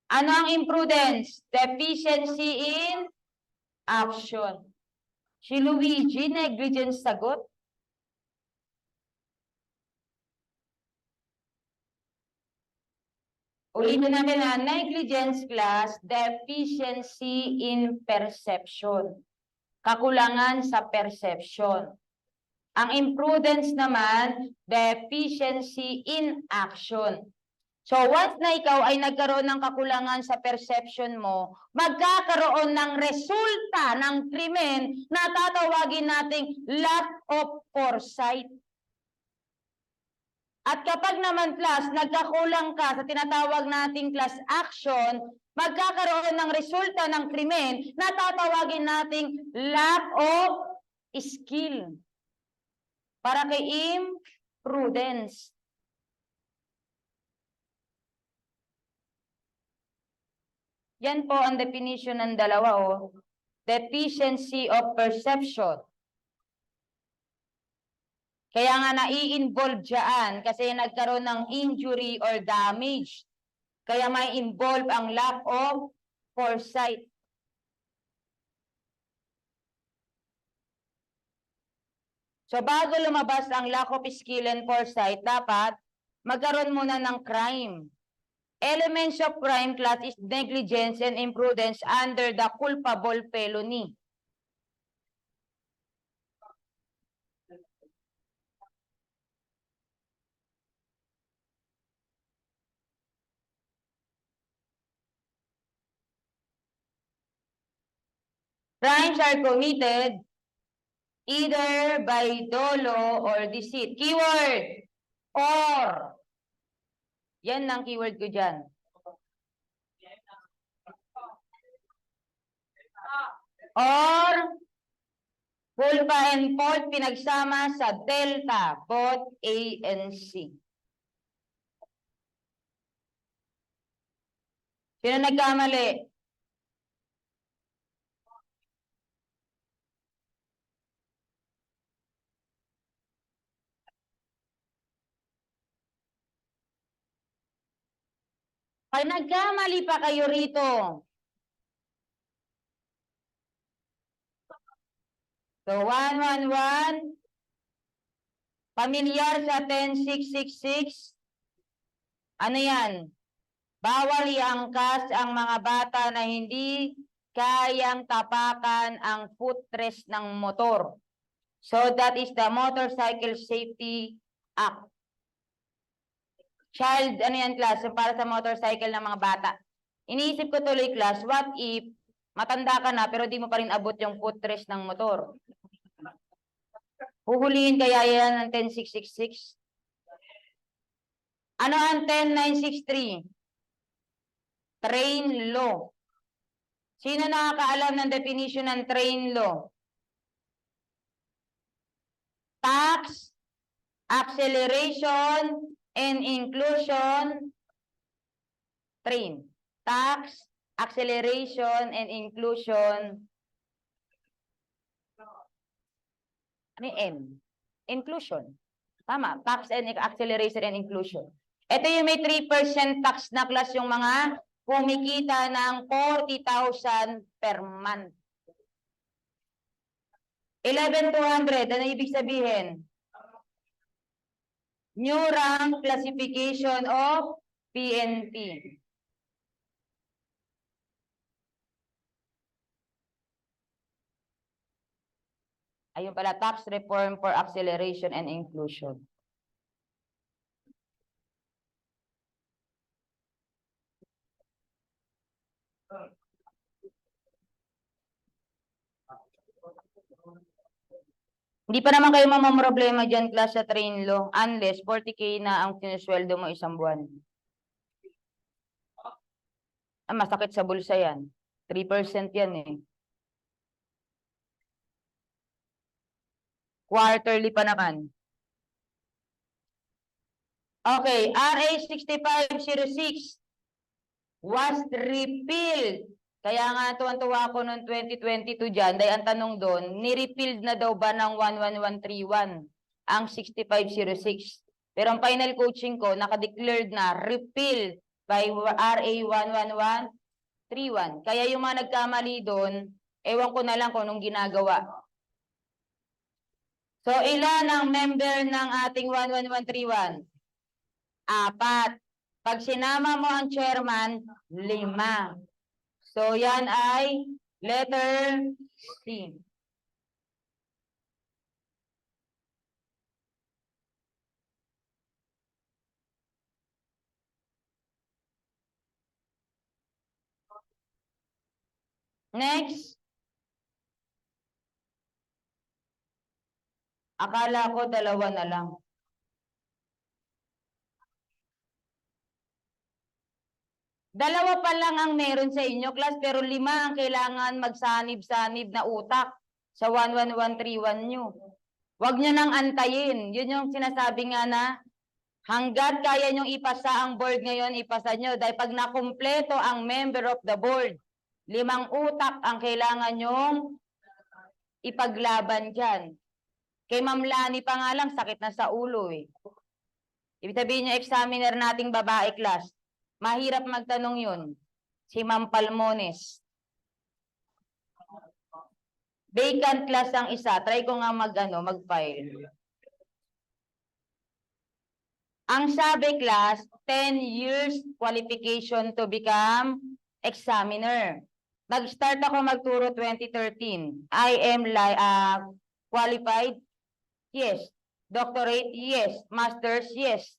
Ano ang imprudence? Deficiency in action. Si Luigi, negligence sagot? Ulitin natin na negligence, class, deficiency in perception. Kakulangan sa perception. Ang imprudence naman, deficiency in action. So once na ikaw ay nagkaroon ng kakulangan sa perception mo, magkakaroon ng resulta ng krimen na tatawagin nating lack of foresight. At kapag naman, class, nagkakulang ka sa tinatawag nating class action, magkakaroon ng resulta ng krimen na tatawagin nating lack of skill. Para kay imprudence. Yan po ang definition ng dalawa, oh. Deficiency of perception. Kaya nga nai-involve dyan kasi nagkaroon ng injury or damage. Kaya may involve ang lack of foresight. So bago lumabas ang lack of skill and foresight, dapat magkaroon muna ng crime. Elements of crime, class, is negligence and imprudence under the culpable felony. Crimes are committed either by dolo or deceit. Keyword, or. Yan ang keyword ko dyan. Or, culpa and fault pinagsama sa delta, both A and C. Sino nagkamali? Pag nagkamali pa kayo rito, so 111, pamilyar sa 10666, ano yan? Bawal iangkas ang mga bata na hindi kayang tapakan ang footrest ng motor. So that is the Motorcycle Safety Act. Child, ano yan, class? So, para sa motorcycle ng mga bata. Iniisip ko tuloy, class, what if matanda ka na pero di mo pa rin abot yung footrest ng motor? Huhulihin kaya yan ng 10666? Ano ang 10963? Train law. Sino nakakaalam ng definition ng train law? Tax, acceleration, and inclusion, train. Tax, acceleration, and inclusion. Ano yung N? Inclusion. Tama. Tax and acceleration and inclusion. Ito yung may 3% tax na class yung mga kumikita ng 40,000 per month. 11,200. Ano ibig sabihin? New rank classification of PNP. Ayun pala, tax reform for acceleration and inclusion. Hindi pa naman kayo mamamroblema dyan, class, sa train law, unless 40K na ang sinusweldo mo isang buwan. Masakit sa bulsa yan. 3% yan eh. Quarterly pa naman. Okay, RA 6506 was repealed. Kaya nga tuwan-tuwa ako noong 2022 dyan, dahil ang tanong doon, ni-repealed na daw ba ng 11131 ang 6506? Pero ang final coaching ko, nakadeclared na repealed by RA 11131. Kaya yung mga nagkamali doon, ewan ko na lang kung anong ginagawa. So, ilan ang member ng ating 11131? 4. Pag sinama mo ang chairman, 5. So, yan ay letter C. Next. Akala ko 2 na lang. Dalawa pa lang ang meron sa inyo, class, pero 5 ang kailangan magsanib-sanib na utak sa 11131 nyo. Huwag nyo nang antayin. Yun yung sinasabi nga na hanggat kaya nyong ipasa ang board ngayon, ipasa nyo. Dahil pag nakumpleto ang member of the board, 5 utak ang kailangan nyong ipaglaban dyan. Kay Ma'am Lani pa nga lang, sakit na sa ulo eh. Ibig sabihin yung examiner nating babae, class, mahirap magtanong yun. Si Ma'am Palmones. Vacant class ang isa. Try ko nga mag-file. Ang sabi, class, 10 years qualification to become examiner. Nag-start ako magturo 2013. I am qualified? Yes. Doctorate? Yes. Masters? Yes.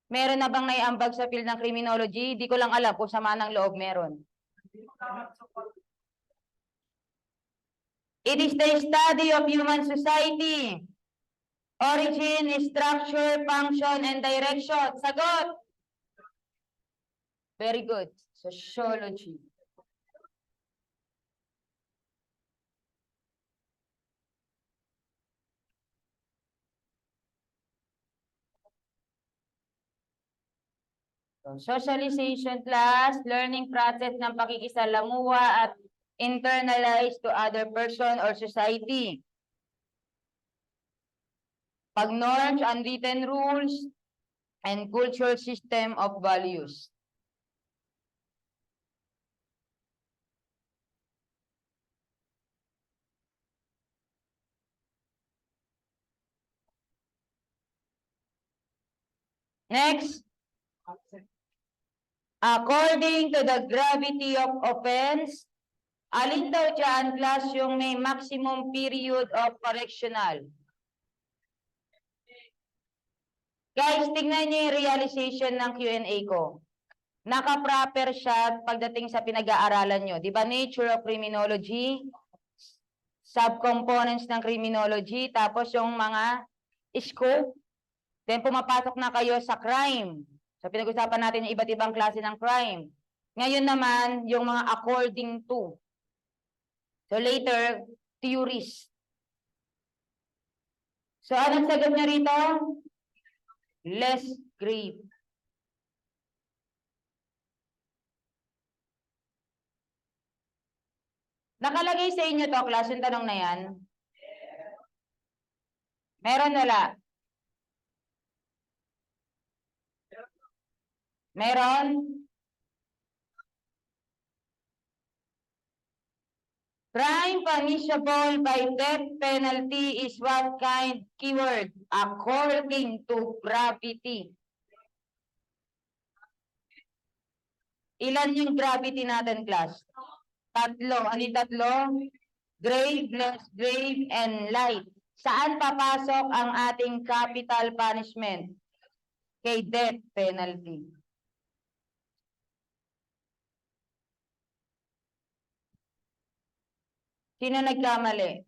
Meron na bang naiambag sa field ng criminology? Di ko lang alam kung sama ng loob meron. It is the study of human society. Origin, structure, function, and direction. Sagot! Very good. Sociology. Socialization class, learning process ng pakikisalamuha at internalized to other person or society. Pag norms, unwritten rules, and cultural system of values. Next. According to the gravity of offense, alin daw dyan, class, yung may maximum period of correctional? Guys, tingnan niyo yung realization ng Q&A ko. Naka-proper siya pagdating sa pinag-aaralan nyo. Di ba, nature of criminology, subcomponents ng criminology, tapos yung mga scope, Then pumapasok na kayo sa crime. So pinag-usapan natin yung iba't ibang klase ng crime. Ngayon naman, yung mga according to. So later, theories. So anong sagot niya rito? Less grave. Nakalagay sa inyo to, class, yung tanong na yan? Meron wala? Meron? Crime punishable by death penalty is what kind? Keyword. According to gravity. Ilan yung gravity natin, class? Tatlo. Ano yung tatlo? Grave, less grave, and light. Saan papasok ang ating capital punishment? Kay death penalty. Sino nagkamali?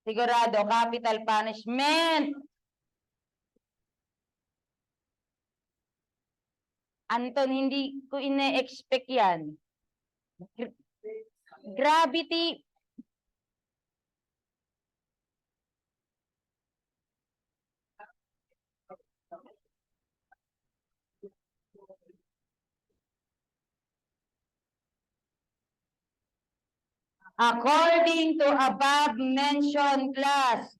Sigurado, capital punishment. Anton, hindi ko ine-expect yan. Gravity. According to above mentioned class,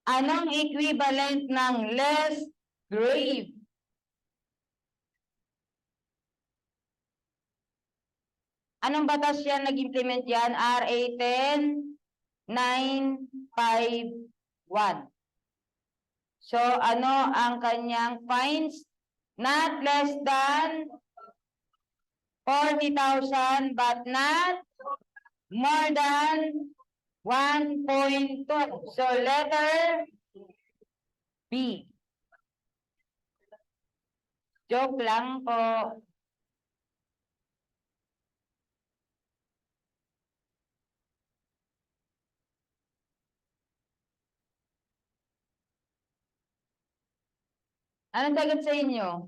anong equivalent ng less grave? Anong batas yan nag-implement yan? RA 10951. So, ano ang kanyang fines? Not less than 40,000 but not more than 1.2. So, letter B. Joke lang po. Anong sagot sa inyo?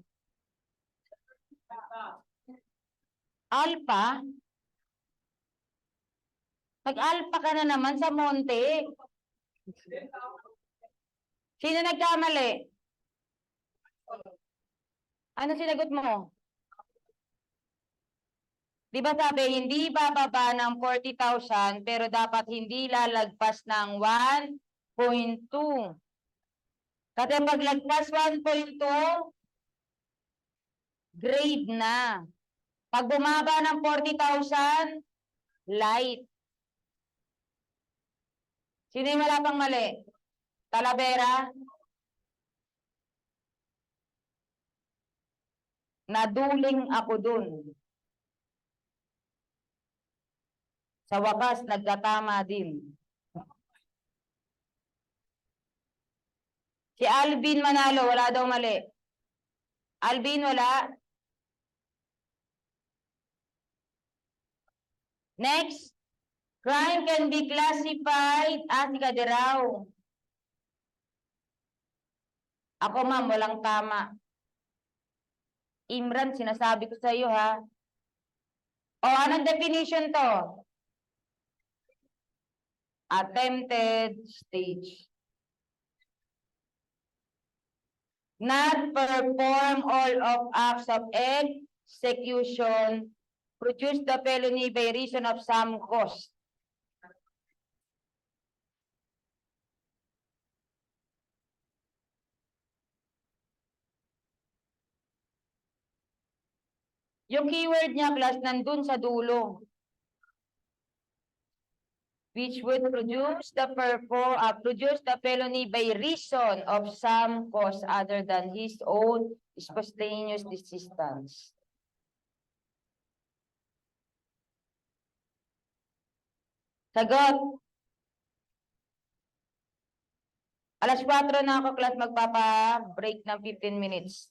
Alpha? Mag-alpha ka na naman sa monte. Sino nagkamali? Ano sinagot mo? Di ba sabi, hindi bababa ng 40,000 pero dapat hindi lalagpas ng 1.2. Kasi pag lagpas 1.2, grade na. Pag bumaba ng 40,000, light. Sino yung wala pang mali? Talavera? Naduling ako dun. Sa wakas, nagkatama din. Si Alvin Manalo, wala daw mali. Alvin, wala. Next. Crime can be classified as kadiraw. Ako, ma'am, walang tama. Imran, sinasabi ko sa iyo, ha? O, anong definition to? Attempted stage. Not perform all of acts of execution, produce the felony by reason of some cause. Yung keyword niya, class, nandun sa dulo. Which would produce the felony by reason of some cause other than his own spontaneous desistance. Sagot. Alas 4 na ako, class, magpapa-break ng 15 minutes.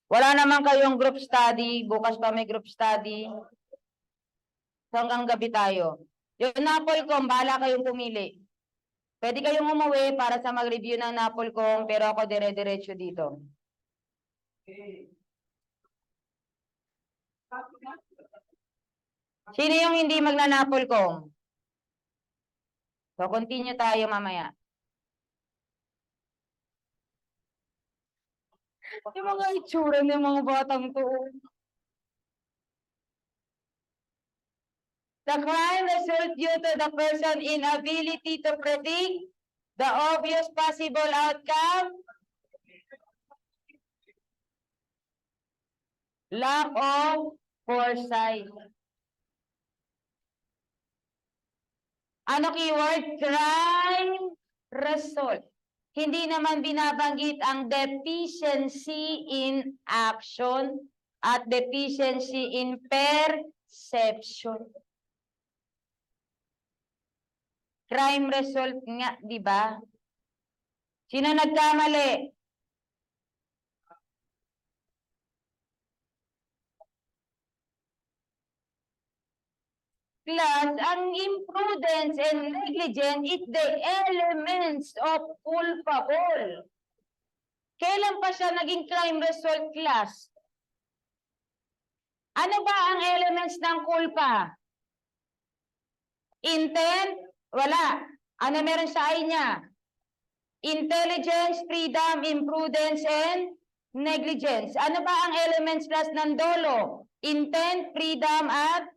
Wala naman kayong group study. Bukas pa may group study. So hanggang gabi tayo. Yung Napolcom, bahala kayong pumili. Pwede kayong umuwi para sa mag-review ng Napolcom, pero ako dire-diretso dito. Sino yung hindi magna-Napolcom? So, continue tayo mamaya. Yung mga itsura ng mga batang to. The crime result due to the person inability to predict the obvious possible outcome, lack of foresight. Ano keyword? Crime result. Hindi naman binabanggit ang deficiency in action at deficiency in perception. Crime result nga, di ba? Sino nagkamali? Plus, ang imprudence and negligence is the elements of culpable. Kailan pa siya naging crime result class? Ano ba ang elements ng culpa? Intent? Wala. Ano meron sa I niya? Intelligence, freedom, imprudence, and negligence. Ano ba ang elements class ng dolo? Intent, freedom, at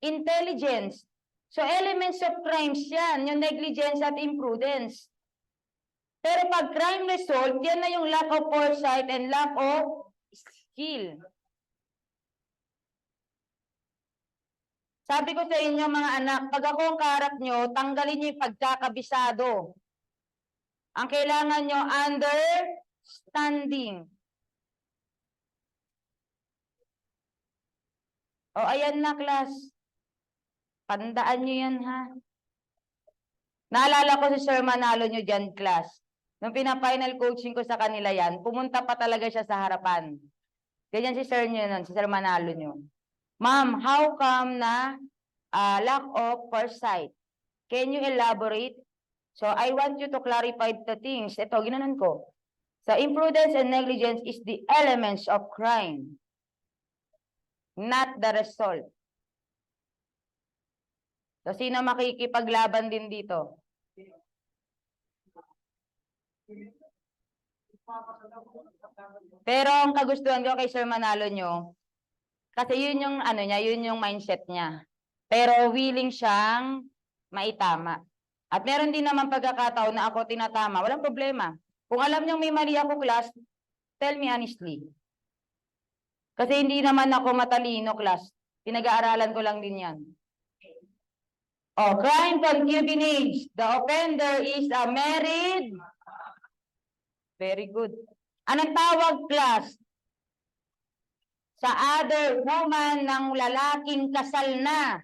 intelligence. So elements of crimes yan, yung negligence at imprudence. Pero pag crime result, yan na yung lack of foresight and lack of skill. Sabi ko sa inyo mga anak, pag ako ang kaharap nyo, tanggalin nyo yung pagkakabisado. Ang kailangan nyo, understanding. O ayan na class. Tandaan nyo yan ha. Naalala ko si Sir Manalo nyo dyan class. Nung pina-final coaching ko sa kanila yan, pumunta pa talaga siya sa harapan. Ganyan si Sir nyo nun, si Sir Manalo nyo. Ma'am, how come na lack of foresight? Can you elaborate? So, I want you to clarify the things. Ito, ginanon ko. So, imprudence and negligence is the elements of crime, not the result. So, sino makikipaglaban din dito? Pero ang kagustuhan ko kay Sir Manalo nyo, kasi yun yung ano niya, yun yung mindset niya. Pero willing siyang maitama. At meron din naman pagkakataon na ako tinatama, walang problema. Kung alam niyong may mali ako class, tell me honestly. Kasi hindi naman ako matalino class. Pinag-aaralan ko lang din yan. Oh, crime concubinage. The offender is a married. Very good. Anong tawag class? Sa other woman ng lalaking kasal na.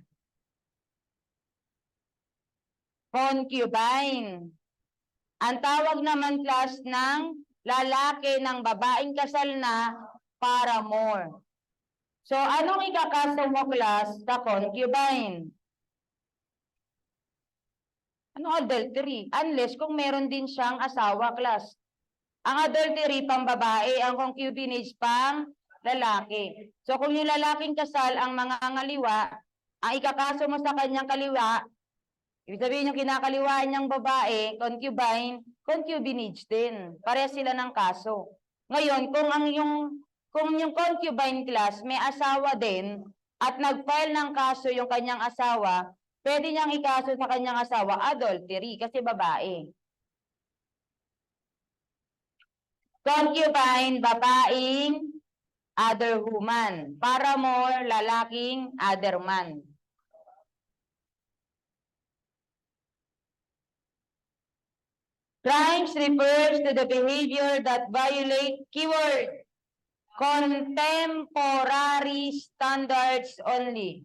Concubine. Ang tawag naman class ng lalaki ng babaeng kasal na paramour. So, anong ikakaso mo class sa concubine? Ano adultery? Unless kung meron din siyang asawa class. Ang adultery pang babae, ang concubinage pang lalaki. So, kung yung lalaking kasal ang mga ngaliwa, ang ikakaso mo sa kanyang kaliwa, ibig sabihin yung kinakaliwaan niyang babae, concubine, concubinage din. Pareha sila ng kaso. Ngayon, kung yung concubine class may asawa din at nag-file ng kaso yung kanyang asawa, pwede niyang ikaso sa kanyang asawa adultery kasi babae. Concubine, babaeng other woman. Paramour, lalaking other man. Crimes refers to the behavior that violate keyword contemporary standards only.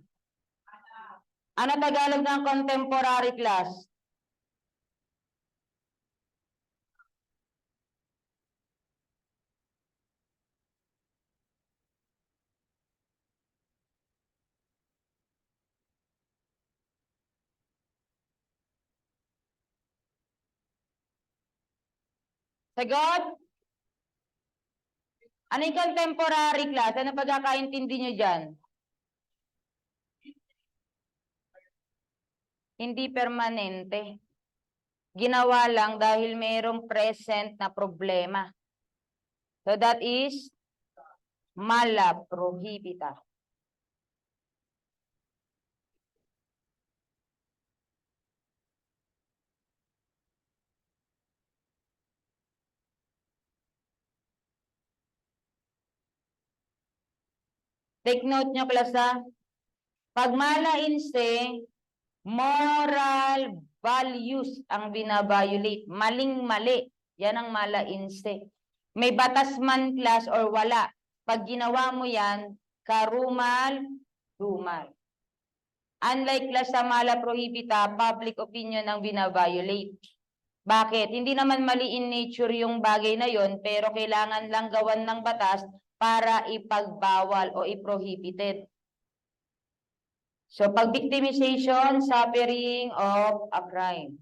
Ano Tagalog ng contemporary class? Sagot? Ano yung contemporary class? Ano pagkakaintindi nyo dyan? Hindi permanente. Ginawa lang dahil mayroong present na problema. So that is mala prohibita. Take note nyo, class, ha? Pag mala inse, moral values ang binabiolate. Maling-mali. Yan ang mala inse. May batas man, class, or wala. Pag ginawa mo yan, karumal-dumal. Unlike class sa mala prohibita, public opinion ang binabiolate. Bakit? Hindi naman mali in nature yung bagay na yon, pero kailangan lang gawan ng batas para ipagbawal o i-prohibited. So, pag victimization, suffering of a crime.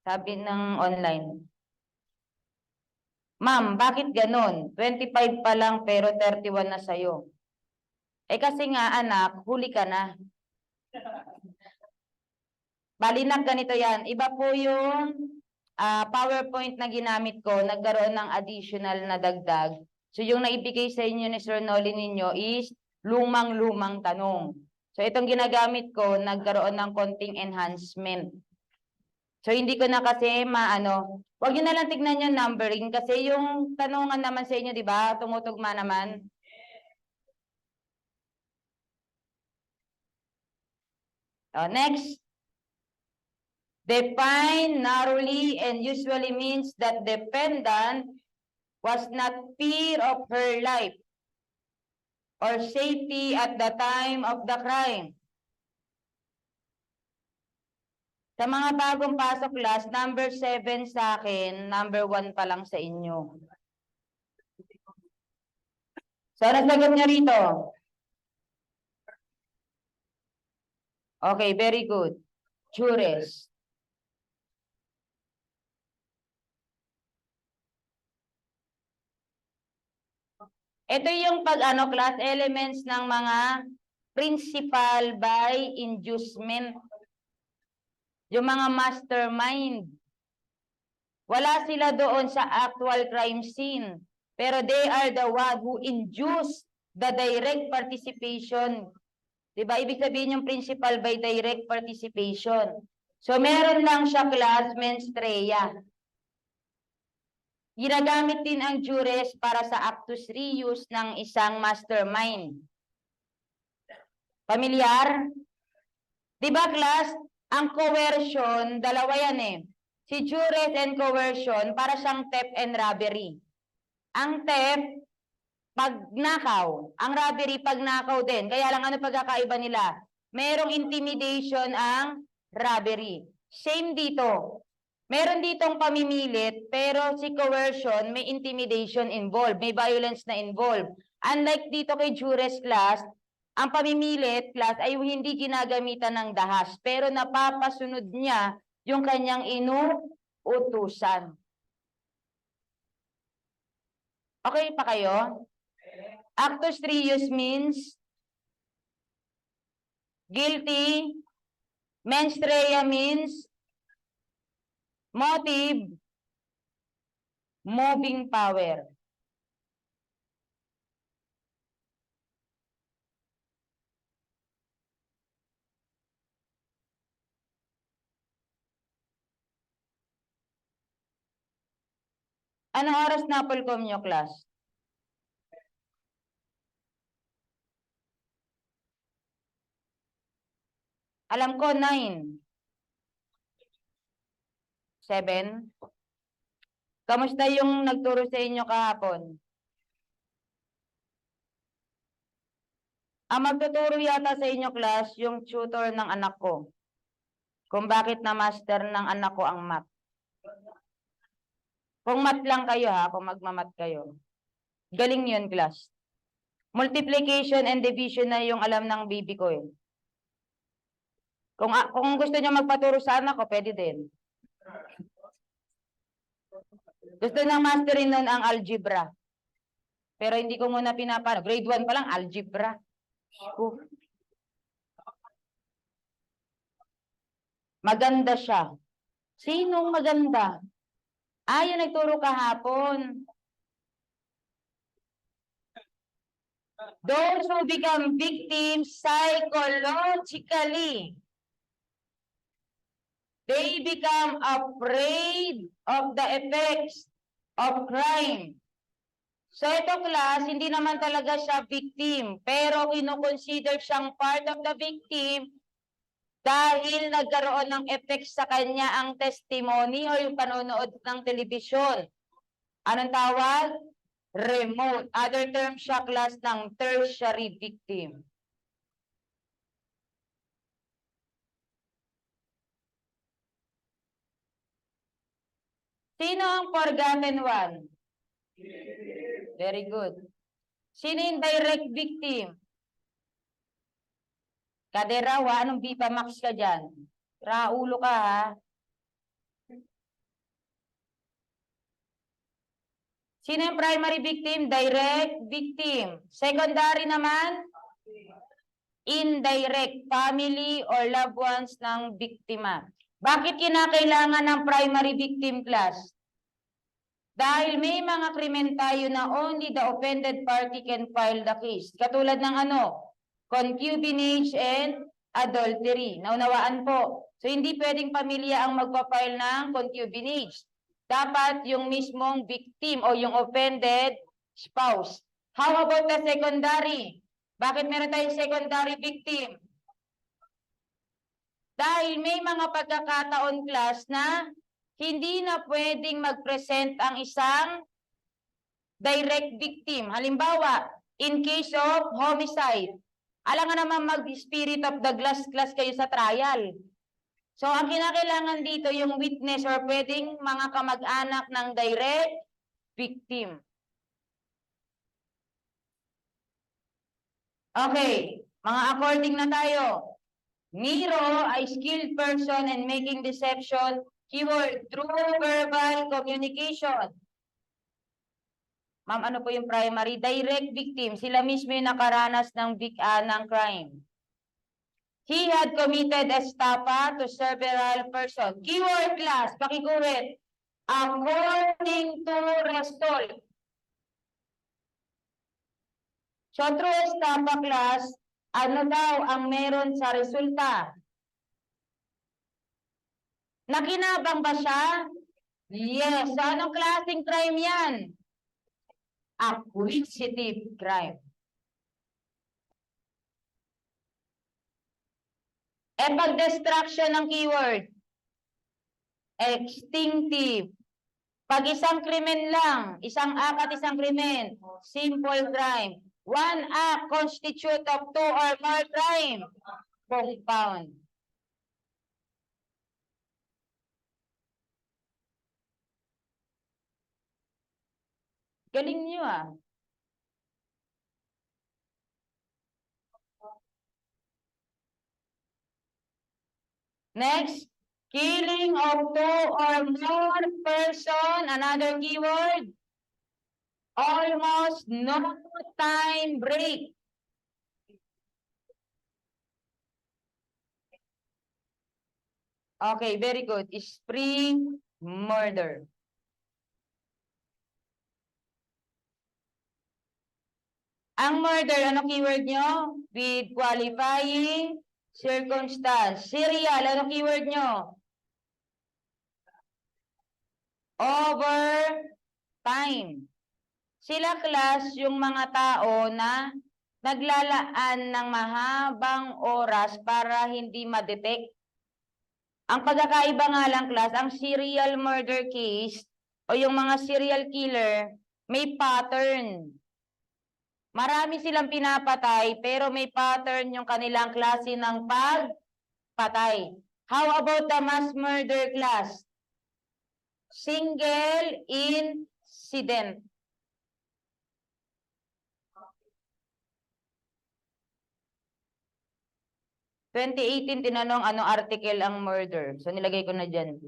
Sabi ng online. Ma'am, bakit ganun? 25 pa lang pero 31 na sa'yo. Eh kasi nga anak, huli ka na. Balinak ganito yan. Iba po yung PowerPoint na ginamit ko, nagkaroon ng additional na dagdag. So yung naibigay sa inyo ni Sir Noli ninyo is lumang-lumang tanong. So itong ginagamit ko, nagkaroon ng konting enhancement. So hindi ko na kasi maano, wag niyo na lang tignan yung numbering kasi yung tanungan naman sa inyo, di ba? Tumutugma naman. Next. Define narrowly and usually means that defendant was not fear of her life or safety at the time of the crime. Sa mga bagong pasok class, number 7 sa akin, number 1 pa lang sa inyo. So, nasagot niya rito. Okay, very good. Jures. Ito yung pag-ano class elements ng mga principal by inducement. Yung mga mastermind. Wala sila doon sa actual crime scene. Pero they are the one who induce the direct participation. Diba? Ibig sabihin yung principal by direct participation. So meron lang siya class mens rea. Ginagamit din ang jures para sa actus reus ng isang mastermind. Pamilyar? Diba class? Ang coercion, dalawa yan eh. Si jures and coercion para siyang theft and robbery. Ang theft, pagnakaw. Ang robbery, pagnakaw din. Kaya lang ano pagkakaiba nila? Merong intimidation ang robbery. Same dito. Meron ditong pamimilit, pero si coercion, may intimidation involved, may violence na involved. Unlike dito kay jures class, ang pamimilit class ay hindi ginagamitan ng dahas, pero napapasunod niya yung kanyang inuutusan. Okay pa kayo? Actus reus means guilty. Mens rea means motive, moving power. Anong oras na Polcom nyo, class? Alam ko, 9. 7. Kamusta yung nagturo sa inyo kahapon? Ang magtuturo yata sa inyo, class, yung tutor ng anak ko. Kung bakit na-master ng anak ko ang math. Kung math lang kayo ha, kung magmamat kayo. Galing yun, class. Multiplication and division na yung alam ng bibi ko eh. Kung gusto niyo magpaturo sa anak ko, pwede din. Gusto nang masterin nun ang algebra. Pero hindi ko muna pinapano. Grade 1 pa lang, algebra. Ko. Maganda siya. Sinong maganda? Yung nagturo kahapon. Those who become victims psychologically. They become afraid of the effects of crime. So ito class, hindi naman talaga siya victim, pero kino-consider siyang part of the victim dahil nagkaroon ng effect sa kanya ang testimony o yung panonood ng telebisyon. Anong tawag? Remote. Other term siya class ng tertiary victim. Sino ang forgotten one? Very good. Sino yung direct victim? Kaderawa, anong Viva Max ka dyan? Raulo ka ha? Sino yung primary victim? Direct victim. Secondary naman? Indirect. Family or loved ones ng biktima. Bakit kinakailangan ng primary victim class? Dahil may mga krimen tayo na only the offended party can file the case. Katulad ng ano? Concubinage and adultery. Naunawaan po. So hindi pwedeng pamilya ang magpa-file ng concubinage. Dapat yung mismong victim o yung offended spouse. How about the secondary? Bakit meron tayong secondary victim? Dahil may mga pagkakataon class na hindi na pwedeng mag-present ang isang direct victim. Halimbawa, in case of homicide, alam nga naman mag-spirit of the glass class kayo sa trial. So, ang kinakailangan dito yung witness or pwedeng mga kamag-anak ng direct victim. Okay, mga according na tayo. Nero, a skilled person in making deception, keyword, through verbal communication. Ma'am, ano po yung primary? Direct victim. Sila mismo yung nakaranas ng crime. He had committed estafa to several persons. Keyword class, pakikuwit. According to Restol. So, through estafa class, ano daw ang meron sa resulta? Nakinabang ba siya? Yes. So, anong klaseng crime yan? Acquisitive crime. Pag-destruction ng keyword. Extinctive. Pag isang krimen lang, isang act at isang krimen, simple crime. One act constitute of two or more crime. Compound. Galing niyo ah. Next, killing of two or more person, another keyword. Almost no time break. Okay, very good. Spring murder. Ang murder, ano keyword nyo? With qualifying circumstance. Serial, ano keyword nyo? Over time. Sila class yung mga tao na naglalaan ng mahabang oras para hindi ma-detect. Ang pagkakaiba nga lang class, ang serial murder case o yung mga serial killer, may pattern. Marami silang pinapatay pero may pattern yung kanilang klase ng pagpatay. How about the mass murder class? Single incident. Tinanong anong article ang murder. So nilagay ko na dyan.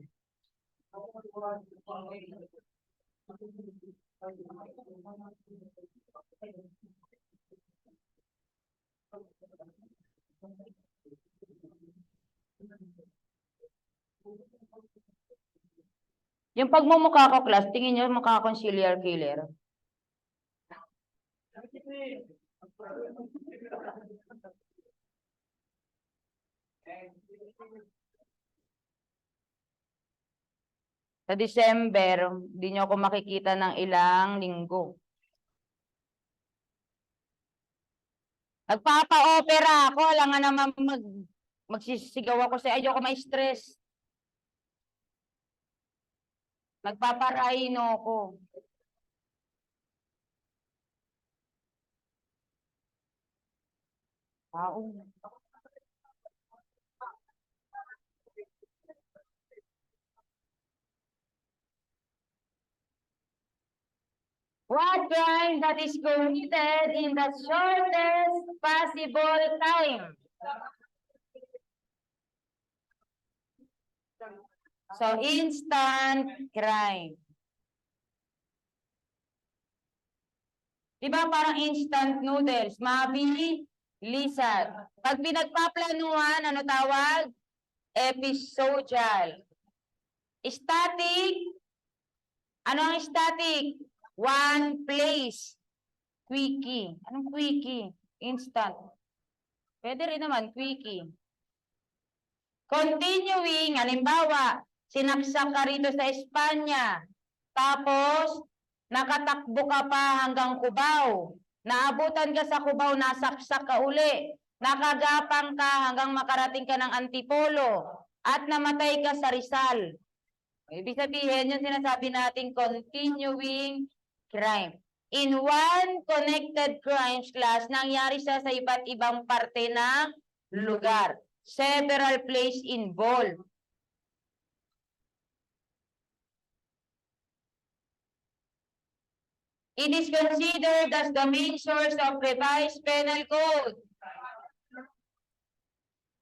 Yung pagmumukha ko, class, tingin nyo mukha akong serial killer. Sa December, hindi nyo ako makikita ng ilang linggo. Nagpapa-opera ako, lang nga naman magsisigaw ako sa ayoko ma-stress. Nagpaparaino ako. What crime that is committed in the shortest possible time? So, instant crime. Diba parang instant noodles, mabilisan. Pag pinagpaplanuhan, ano tawag? Episodial. Static. Ano ang static? One place. Quickie. Anong quickie? Instant. Pwede rin naman, quickie. Continuing, halimbawa, sinaksak ka rito sa Espanya. Tapos, nakatakbo ka pa hanggang Cubao. Naabutan ka sa Cubao, nasaksak ka uli. Nakagapang ka hanggang makarating ka ng Antipolo. At namatay ka sa Rizal. Ibig sabihin, yung sinasabi nating continuing crime. In one connected crimes class, nangyari siya sa iba't ibang parte ng lugar. Several places involved. It is considered as the main source of revised penal code.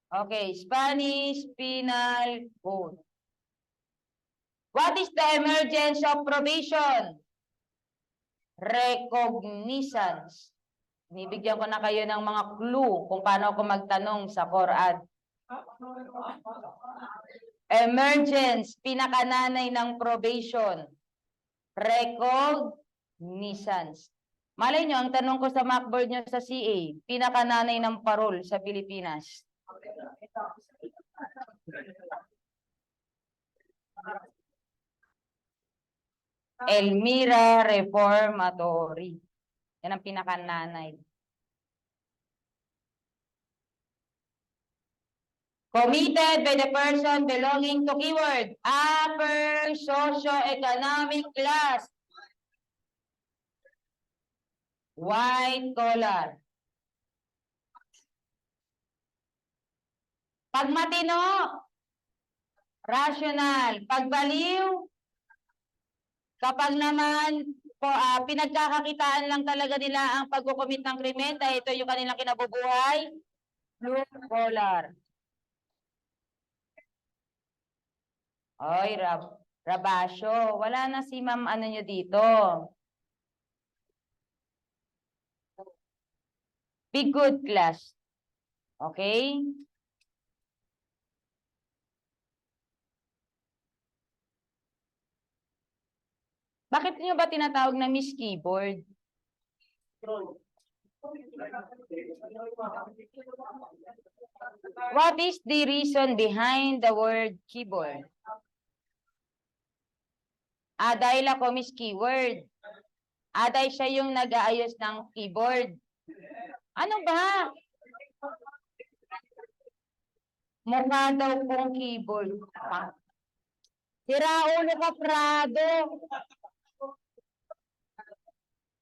Okay, Spanish Penal Code. What is the emergence of probation? Recognizance. Nibigyan ko na kayo ng mga clue kung paano ako magtanong sa Quran. Emergence, pinakananay ng probation. Recognizance. Malay nyo, ang tanong ko sa Macboard nyo sa CA, pinakananay ng parol sa Pilipinas. Elmira Reformatory. Yan ang pinakananay. Committed by the person belonging to keyword, upper socio-economic class. White collar. Pag matino, rational. Pag baliw, kapag naman pinagkakakitaan lang talaga nila ang pagkukumit ng krimen dahil ito yung kanilang kinabubuhay, blue collar. Oy, Rabasyo. Wala na si ma'am ano nyo dito. Be good class. Okay? Bakit nyo ba tinatawag na Miss Keyboard? What is the reason behind the word keyboard? Dahil ako Miss Keyword. Dahil siya yung nag-aayos ng keyboard. Ano ba? Mukha daw pong keyboard. Sira ulo ka, Prado.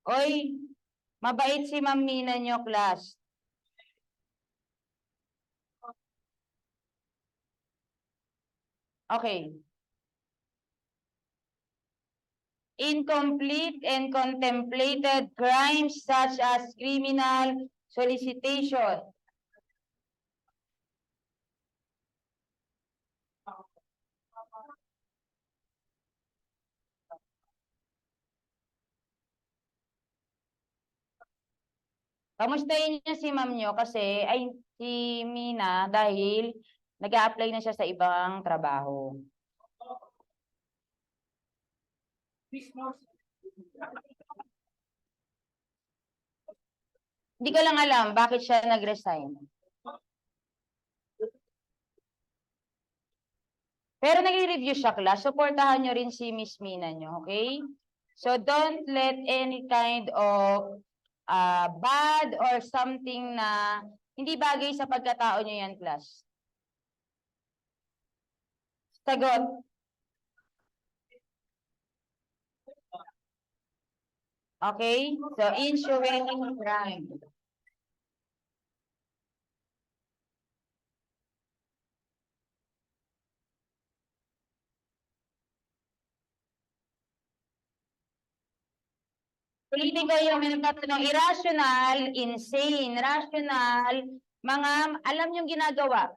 Oy, mabait si Ma'am Mina nyo, class. Okay. Incomplete and contemplated crimes such as criminal solicitation. Kamustahin niyo si ma'am niyo kasi, ay, si Mina, dahil nag-a-apply na siya sa ibang trabaho. Hindi ko lang alam bakit siya nag-resign. Pero nagre-review siya, class. Suportahan nyo rin si Miss Mina nyo, okay? So don't let any kind of bad or something na hindi bagay sa pagkatao nyo yan, class. Sagot. Okay? So, ensuing crime. Ulitin ko yung minagtatanong, irrational, insane, rational, mga alam yung ginagawa.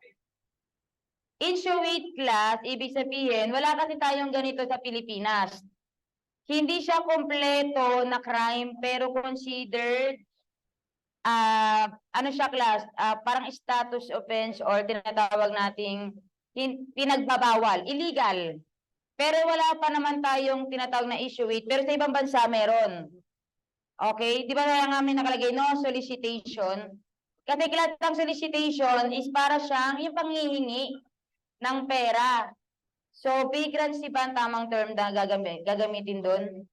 Insuate class, ibig sabihin, wala kasi tayong ganito sa Pilipinas. Hindi siya kompleto na crime, pero considered, ano siya class, parang status offense or tinatawag nating pinagbabawal, illegal. Pero wala pa naman tayong tinatawag na issuate, pero sa ibang bansa meron. Okay? Di ba kaya nga may nakalagay, no solicitation? Kasi lahat ng solicitation is para siyang yung panghihingi ng pera. So, vagrancy ba ang tamang term na gagamitin doon?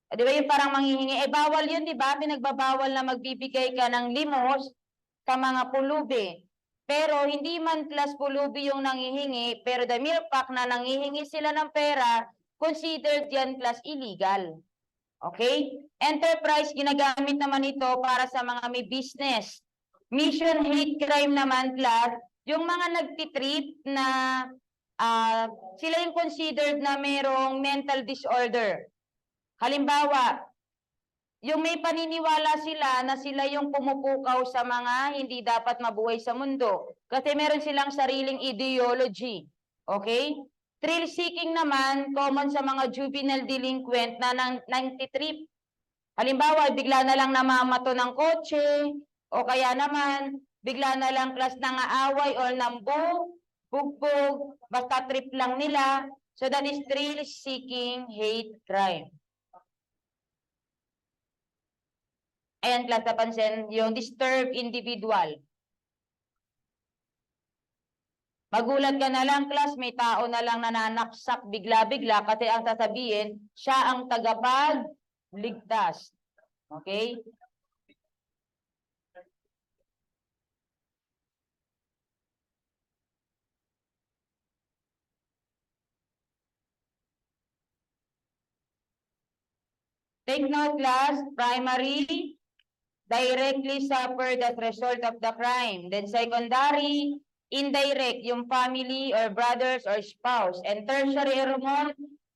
Di ba yung parang manghihingi? Eh, bawal yun, di ba? Pinagbabawal na magbibigay ka ng limos sa mga pulubi. Pero hindi man class pulubi yung nangihingi, pero the mere fact na nangihingi sila ng pera, considered yan class illegal. Okay? Enterprise, ginagamit naman ito para sa mga may business. Mission hate crime naman, class, yung mga nagtitrip na sila yung considered na mayroong mental disorder. Halimbawa, yung may paniniwala sila na sila yung pumupukaw sa mga hindi dapat mabuhay sa mundo. Kasi meron silang sariling ideology. Okay? Thrill seeking naman, common sa mga juvenile delinquent na nang-trip. Halimbawa, bigla na lang namamato ng kotse, o kaya naman, bigla na lang class ng aaway or bugbog, basta trip lang nila. So that is thrill seeking hate crime. Ayan, class, napansin, yung disturbed individual. Magulat ka na lang, class, may tao na lang nananaksak bigla-bigla kasi ang sasabihin, siya ang tagapagligtas. Okay? Take note, class, primary, directly suffered as result of the crime. Then secondary, indirect, yung family or brothers or spouse. And tertiary,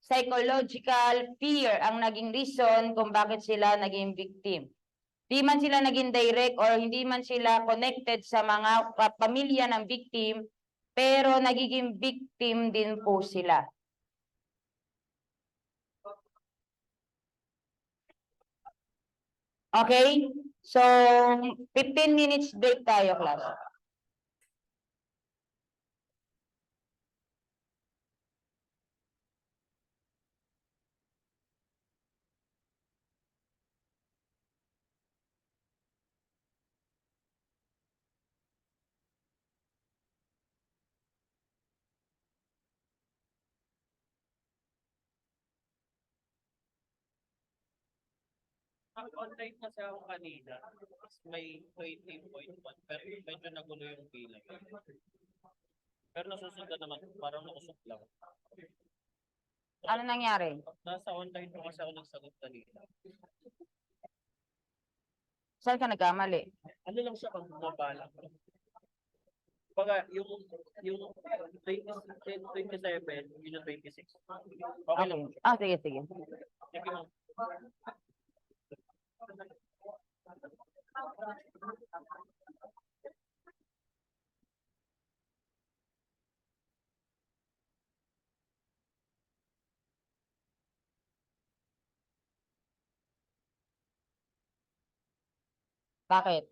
psychological fear ang naging reason kung bakit sila naging victim. Di man sila naging direct or hindi man sila connected sa mga pamilya ng victim, pero nagiging victim din po sila. Okay? So, 15 minutes break tayo, class. Nag-online kasi ako kanina. May 20.1 pero medyo nagulo yung bilang. Pero nasusundan naman, parang nausok lang. Ano nangyari? Nasa online ko kasi ako nagsagot kanina. Saan ka nagkamali? Ano lang siya kung bumabala. Baga, yung 27, yun yung 26. Okay lang. Sige, sige. Sige mo. Bakit?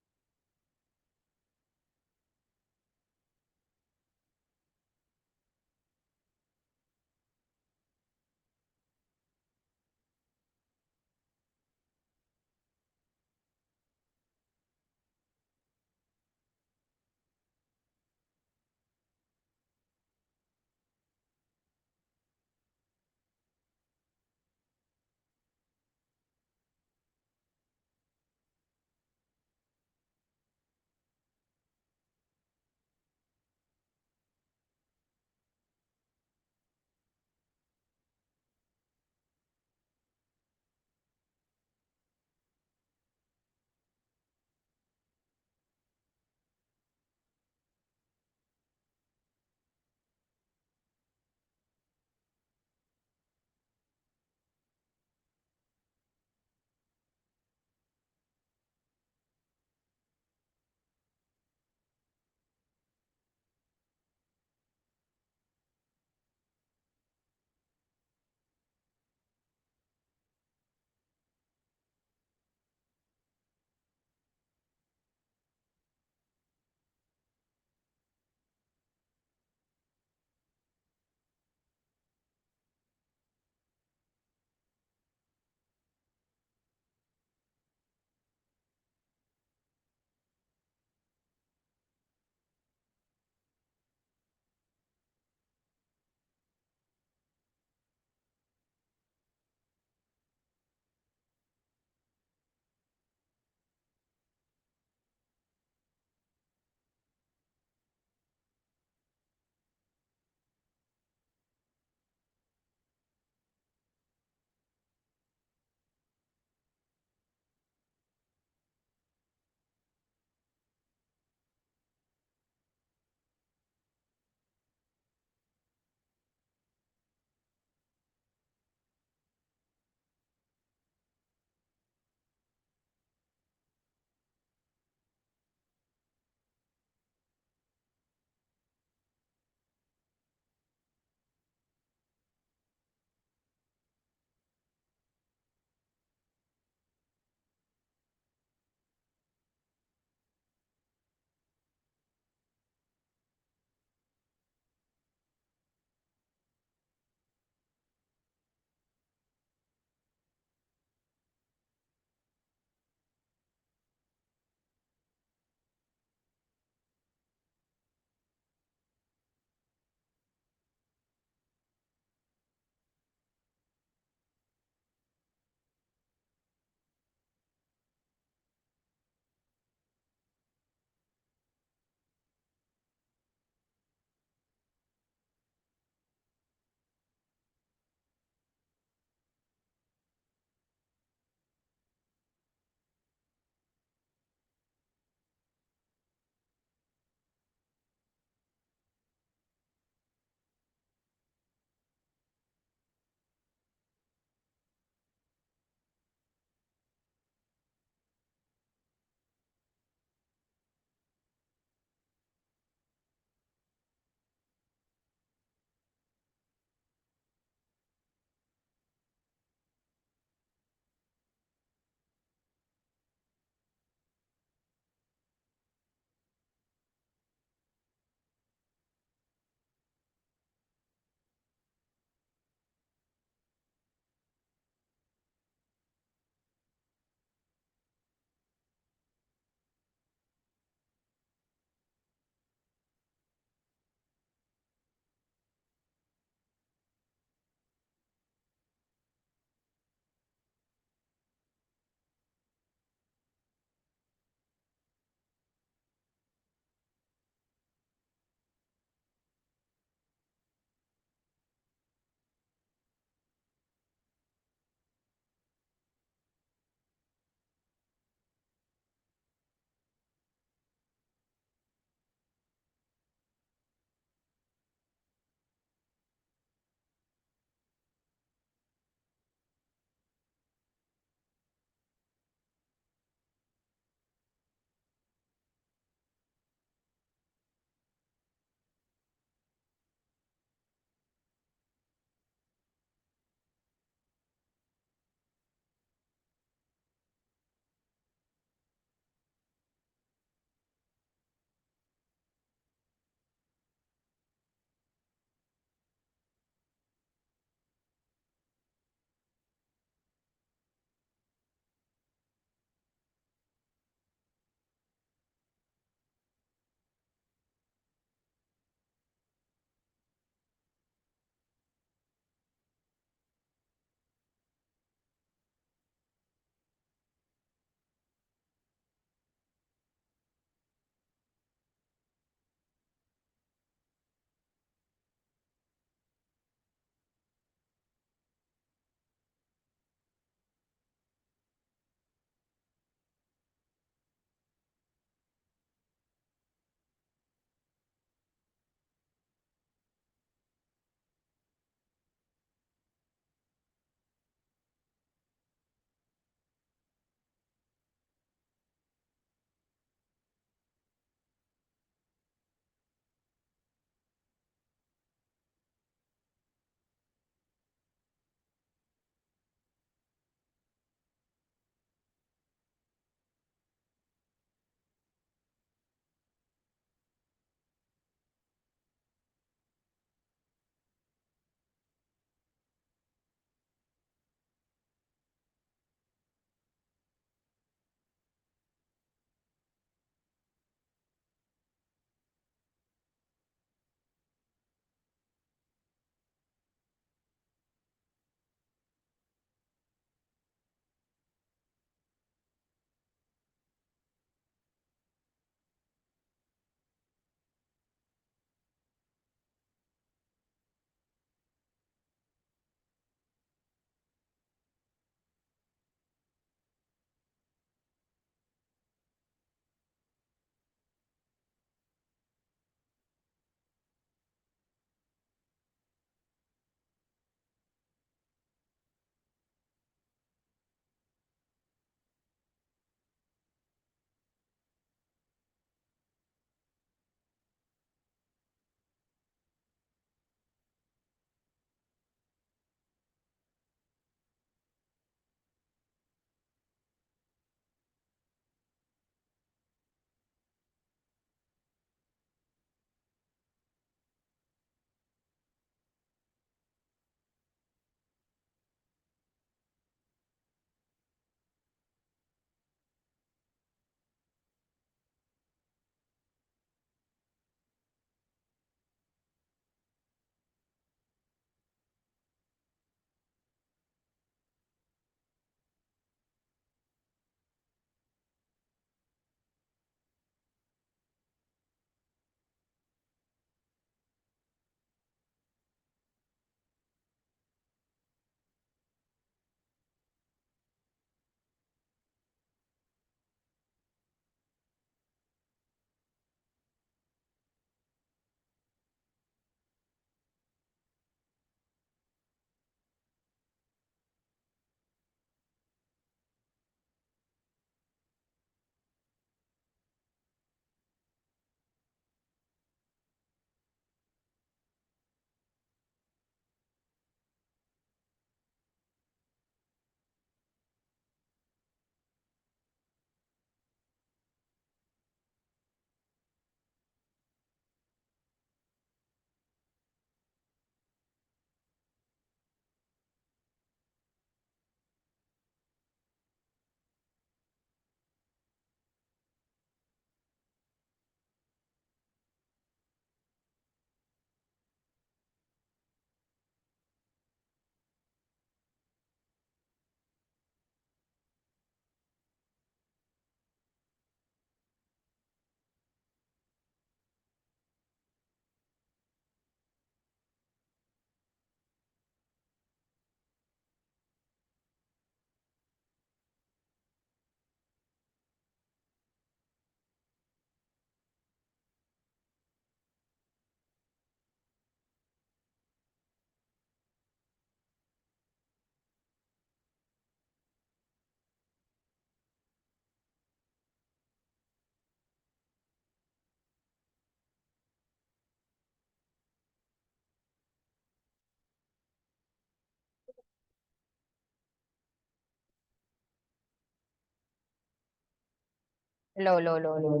Low, low, low, low.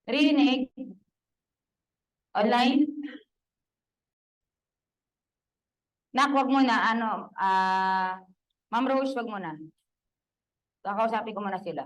Rinig? Online? Nak, wag muna, Ma'am Rose, wag muna. Kakausapin ko muna sila.